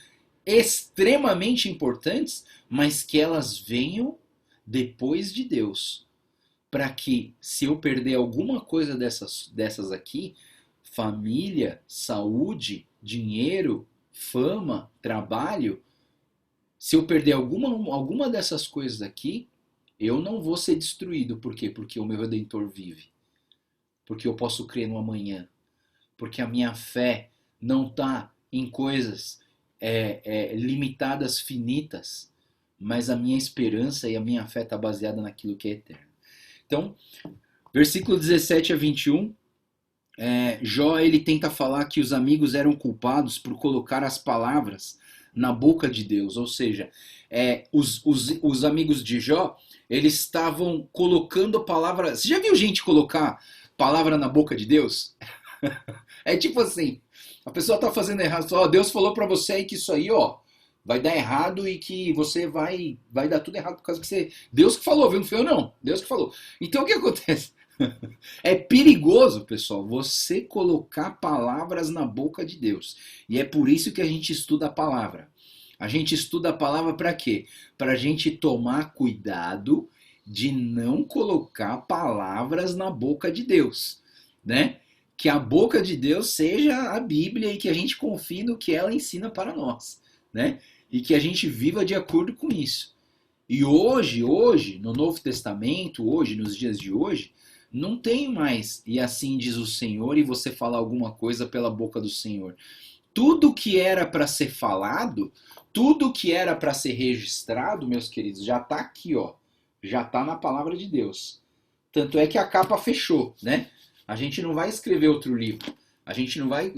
extremamente importantes, mas que elas venham depois de Deus. Para que, se eu perder alguma coisa dessas aqui, família, saúde, dinheiro, fama, trabalho, se eu perder alguma dessas coisas aqui, eu não vou ser destruído. Por quê? Porque o meu Redentor vive. Porque eu posso crer no amanhã. Porque a minha fé não está em coisas limitadas, finitas, mas a minha esperança e a minha fé está baseada naquilo que é eterno. Então, versículo 17 a 21, Jó ele tenta falar que os amigos eram culpados por colocar as palavras na boca de Deus. Ou seja, os amigos de Jó, eles estavam colocando palavras. Você já viu gente colocar palavra na boca de Deus? É tipo assim, a pessoa está fazendo errado, Deus falou para você aí que isso aí, vai dar errado e que você vai dar tudo errado por causa que você... Deus que falou, viu? Não foi eu não, Deus que falou. Então o que acontece? É perigoso, pessoal, você colocar palavras na boca de Deus. E é por isso que a gente estuda a palavra. A gente estuda a palavra para quê? Para a gente tomar cuidado de não colocar palavras na boca de Deus, né? Que a boca de Deus seja a Bíblia e que a gente confie no que ela ensina para nós, né? E que a gente viva de acordo com isso. E hoje, no Novo Testamento, hoje, nos dias de hoje, não tem mais, e assim diz o Senhor, e você falar alguma coisa pela boca do Senhor. Tudo que era para ser falado, tudo que era para ser registrado, meus queridos, já está aqui, já está na palavra de Deus. Tanto é que a capa fechou, né? A gente não vai escrever outro livro. A gente não vai,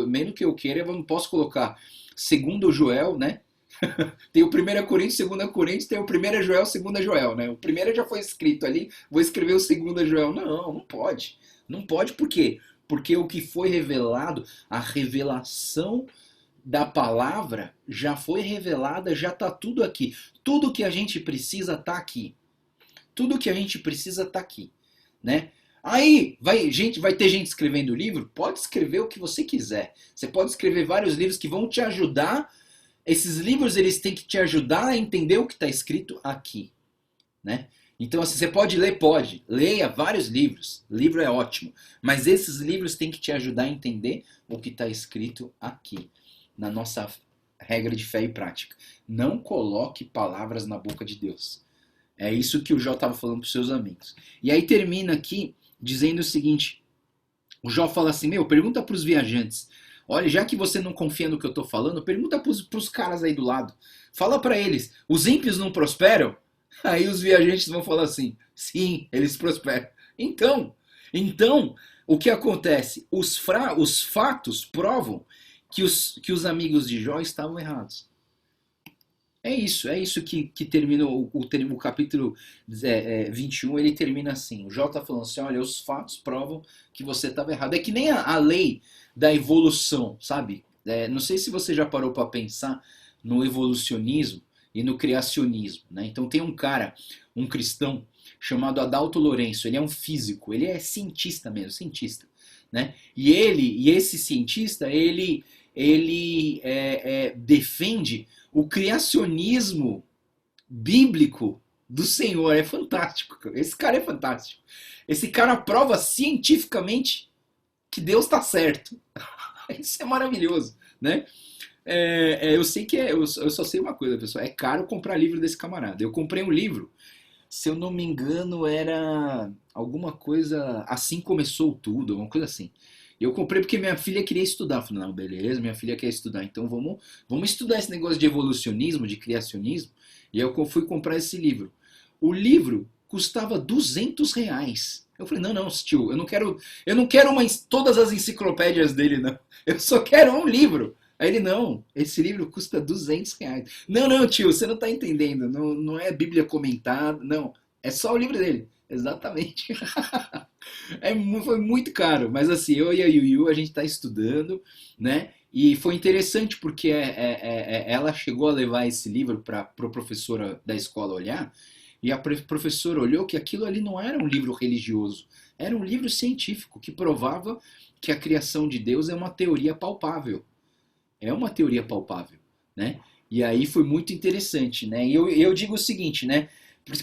mesmo que eu queira, eu não posso colocar segundo Joel, né? Tem o 1 Coríntios, 2 Coríntios, tem o 1 Joel, 2 Joel, né? O primeiro já foi escrito ali, vou escrever o 2 Joel. Não pode. Não pode por quê? Porque o que foi revelado, a revelação da palavra já foi revelada, já está tudo aqui. Tudo que a gente precisa está aqui. Tudo que a gente precisa está aqui, né? Aí vai ter gente escrevendo livro? Pode escrever o que você quiser. Você pode escrever vários livros que vão te ajudar. Esses livros eles têm que te ajudar a entender o que está escrito aqui, né? Então assim, você pode ler, leia vários livros. Livro é ótimo, mas esses livros têm que te ajudar a entender o que está escrito aqui, na nossa regra de fé e prática. Não coloque palavras na boca de Deus. É isso que o Jó estava falando para os seus amigos. E aí termina aqui dizendo o seguinte: o Jó fala assim, pergunta para os viajantes. Olha, já que você não confia no que eu estou falando, pergunta para os caras aí do lado. Fala para eles, os ímpios não prosperam? Aí os viajantes vão falar assim, sim, eles prosperam. Então, o que acontece? Os fatos provam que os amigos de Jó estavam errados. É isso que termina o capítulo 21, ele termina assim. O Jó está falando assim, olha, os fatos provam que você estava errado. É que nem a lei da evolução, sabe? Não sei se você já parou para pensar no evolucionismo e no criacionismo, né? Então tem um cara, um cristão, chamado Adalto Lourenço, ele é um físico, ele é cientista mesmo, cientista, né? E esse cientista, ele defende o criacionismo bíblico do Senhor. É fantástico. Esse cara é fantástico. Esse cara prova cientificamente que Deus está certo. Isso é maravilhoso, né? Eu sei que eu só sei uma coisa, pessoal. É caro comprar livro desse camarada. Eu comprei um livro, se eu não me engano, era alguma coisa. Assim começou tudo, alguma coisa assim. Eu comprei porque minha filha queria estudar. Eu falei, não, beleza, minha filha quer estudar, então vamos estudar esse negócio de evolucionismo, de criacionismo. E eu fui comprar esse livro. O livro custava R$ 200. Eu falei, não, não, tio, eu não quero todas as enciclopédias dele, não. Eu só quero um livro. Aí ele, não, esse livro custa R$ 200. Não, não, tio, você não está entendendo. Não, não é Bíblia comentada, não. É só o livro dele. Exatamente. Foi muito caro, mas assim, eu e a Yuyu, a gente está estudando, né? E foi interessante porque ela chegou a levar esse livro para a professora da escola olhar, e a professora olhou que aquilo ali não era um livro religioso, era um livro científico que provava que a criação de Deus é uma teoria palpável. É uma teoria palpável, né? E aí foi muito interessante, né? E eu digo o seguinte, né?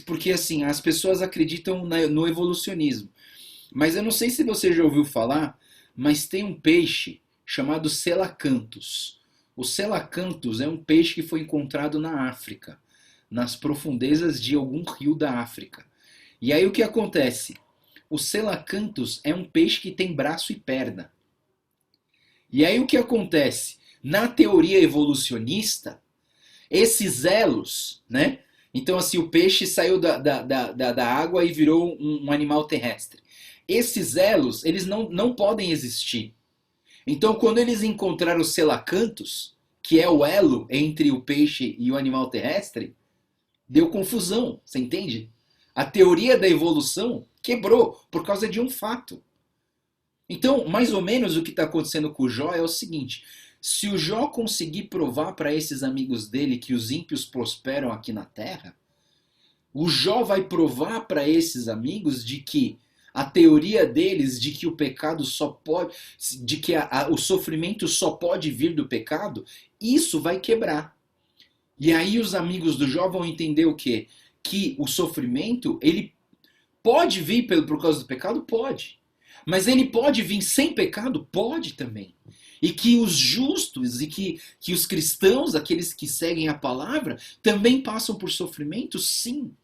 Porque assim, as pessoas acreditam no evolucionismo. Mas eu não sei se você já ouviu falar, mas tem um peixe chamado selacanthus. O selacanthus é um peixe que foi encontrado na África, nas profundezas de algum rio da África. E aí o que acontece? O selacanthus é um peixe que tem braço e perna. E aí o que acontece? Na teoria evolucionista, esses elos, né? Então assim, o peixe saiu da água e virou um animal terrestre. Esses elos, eles não podem existir. Então, quando eles encontraram os selacanthus, que é o elo entre o peixe e o animal terrestre, deu confusão, você entende? A teoria da evolução quebrou por causa de um fato. Então, mais ou menos o que está acontecendo com o Jó é o seguinte: se o Jó conseguir provar para esses amigos dele que os ímpios prosperam aqui na terra, o Jó vai provar para esses amigos de que a teoria deles de que o pecado só pode, de que o sofrimento só pode vir do pecado, isso vai quebrar. E aí os amigos do Jó vão entender o quê? Que o sofrimento, ele pode vir por causa do pecado? Pode. Mas ele pode vir sem pecado? Pode também. E que os justos e que os cristãos, aqueles que seguem a palavra, também passam por sofrimento? Sim.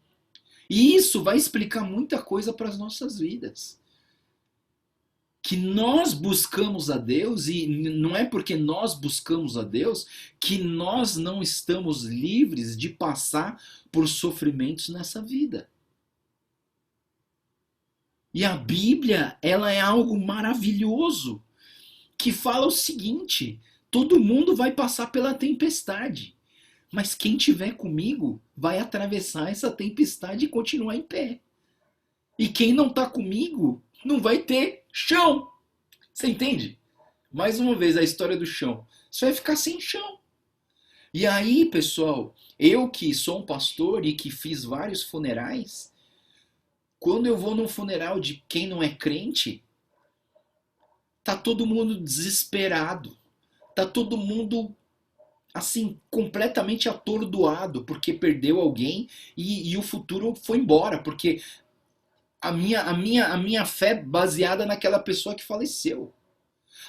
E isso vai explicar muita coisa para as nossas vidas. Que nós buscamos a Deus, e não é porque nós buscamos a Deus que nós não estamos livres de passar por sofrimentos nessa vida. E a Bíblia, ela é algo maravilhoso, que fala o seguinte: todo mundo vai passar pela tempestade. Mas quem tiver comigo vai atravessar essa tempestade e continuar em pé. E quem não está comigo não vai ter chão. Você entende? Mais uma vez a história do chão. Você vai ficar sem chão. E aí, pessoal, eu que sou um pastor e que fiz vários funerais, quando eu vou num funeral de quem não é crente, tá todo mundo desesperado. Tá todo mundo assim, completamente atordoado, porque perdeu alguém e o futuro foi embora, porque a minha fé baseada naquela pessoa que faleceu.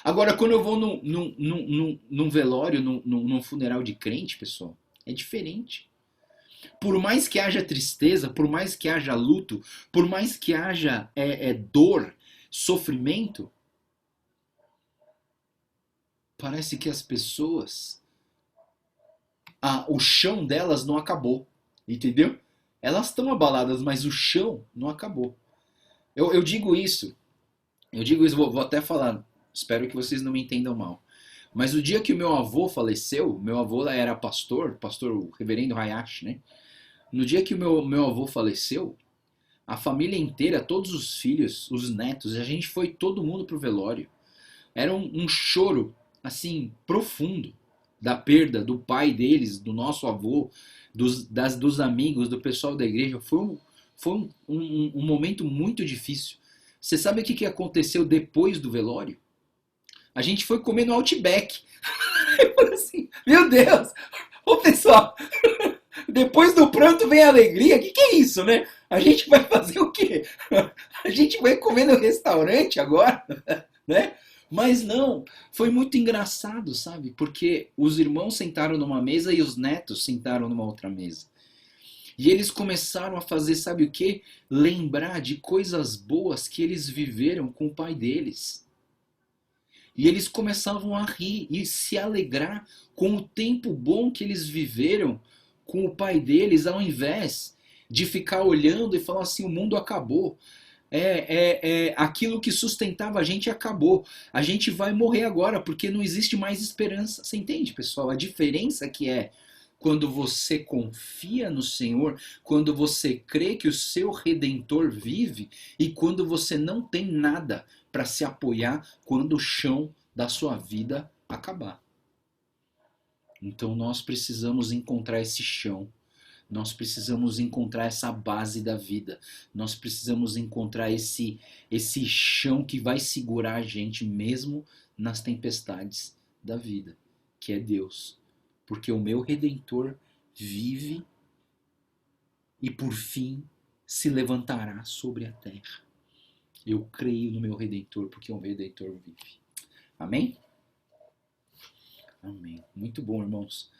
Agora, quando eu vou num velório, num funeral de crente, pessoal, é diferente. Por mais que haja tristeza, por mais que haja luto, por mais que haja dor, sofrimento, parece que as pessoas, o chão delas não acabou, entendeu? Elas estão abaladas, mas o chão não acabou. Eu digo isso, vou até falar, espero que vocês não me entendam mal. Mas o dia que o meu avô faleceu, meu avô era pastor o reverendo Hayashi, né? No dia que o meu avô faleceu, a família inteira, todos os filhos, os netos, a gente foi todo mundo pro velório. Era um choro, assim, profundo da perda do pai deles, do nosso avô, dos amigos, do pessoal da igreja. Foi um momento muito difícil. Você sabe o que aconteceu depois do velório? A gente foi comer no Outback. Eu falei assim, meu Deus, ô pessoal, depois do pranto vem a alegria. O que é isso, né? A gente vai fazer o quê? A gente vai comer no restaurante agora, né? Mas não, foi muito engraçado, sabe? Porque os irmãos sentaram numa mesa e os netos sentaram numa outra mesa. E eles começaram a fazer, sabe o quê? Lembrar de coisas boas que eles viveram com o pai deles. E eles começavam a rir e se alegrar com o tempo bom que eles viveram com o pai deles, ao invés de ficar olhando e falar assim: o mundo acabou. Aquilo que sustentava a gente acabou. A gente vai morrer agora porque não existe mais esperança. Você entende, pessoal? A diferença que é quando você confia no Senhor, quando você crê que o seu Redentor vive e quando você não tem nada para se apoiar quando o chão da sua vida acabar. Então nós precisamos encontrar esse chão. Nós precisamos encontrar essa base da vida. Nós precisamos encontrar esse chão que vai segurar a gente mesmo nas tempestades da vida, que é Deus. Porque o meu Redentor vive e por fim se levantará sobre a terra. Eu creio no meu Redentor porque o meu Redentor vive. Amém? Amém. Muito bom, irmãos.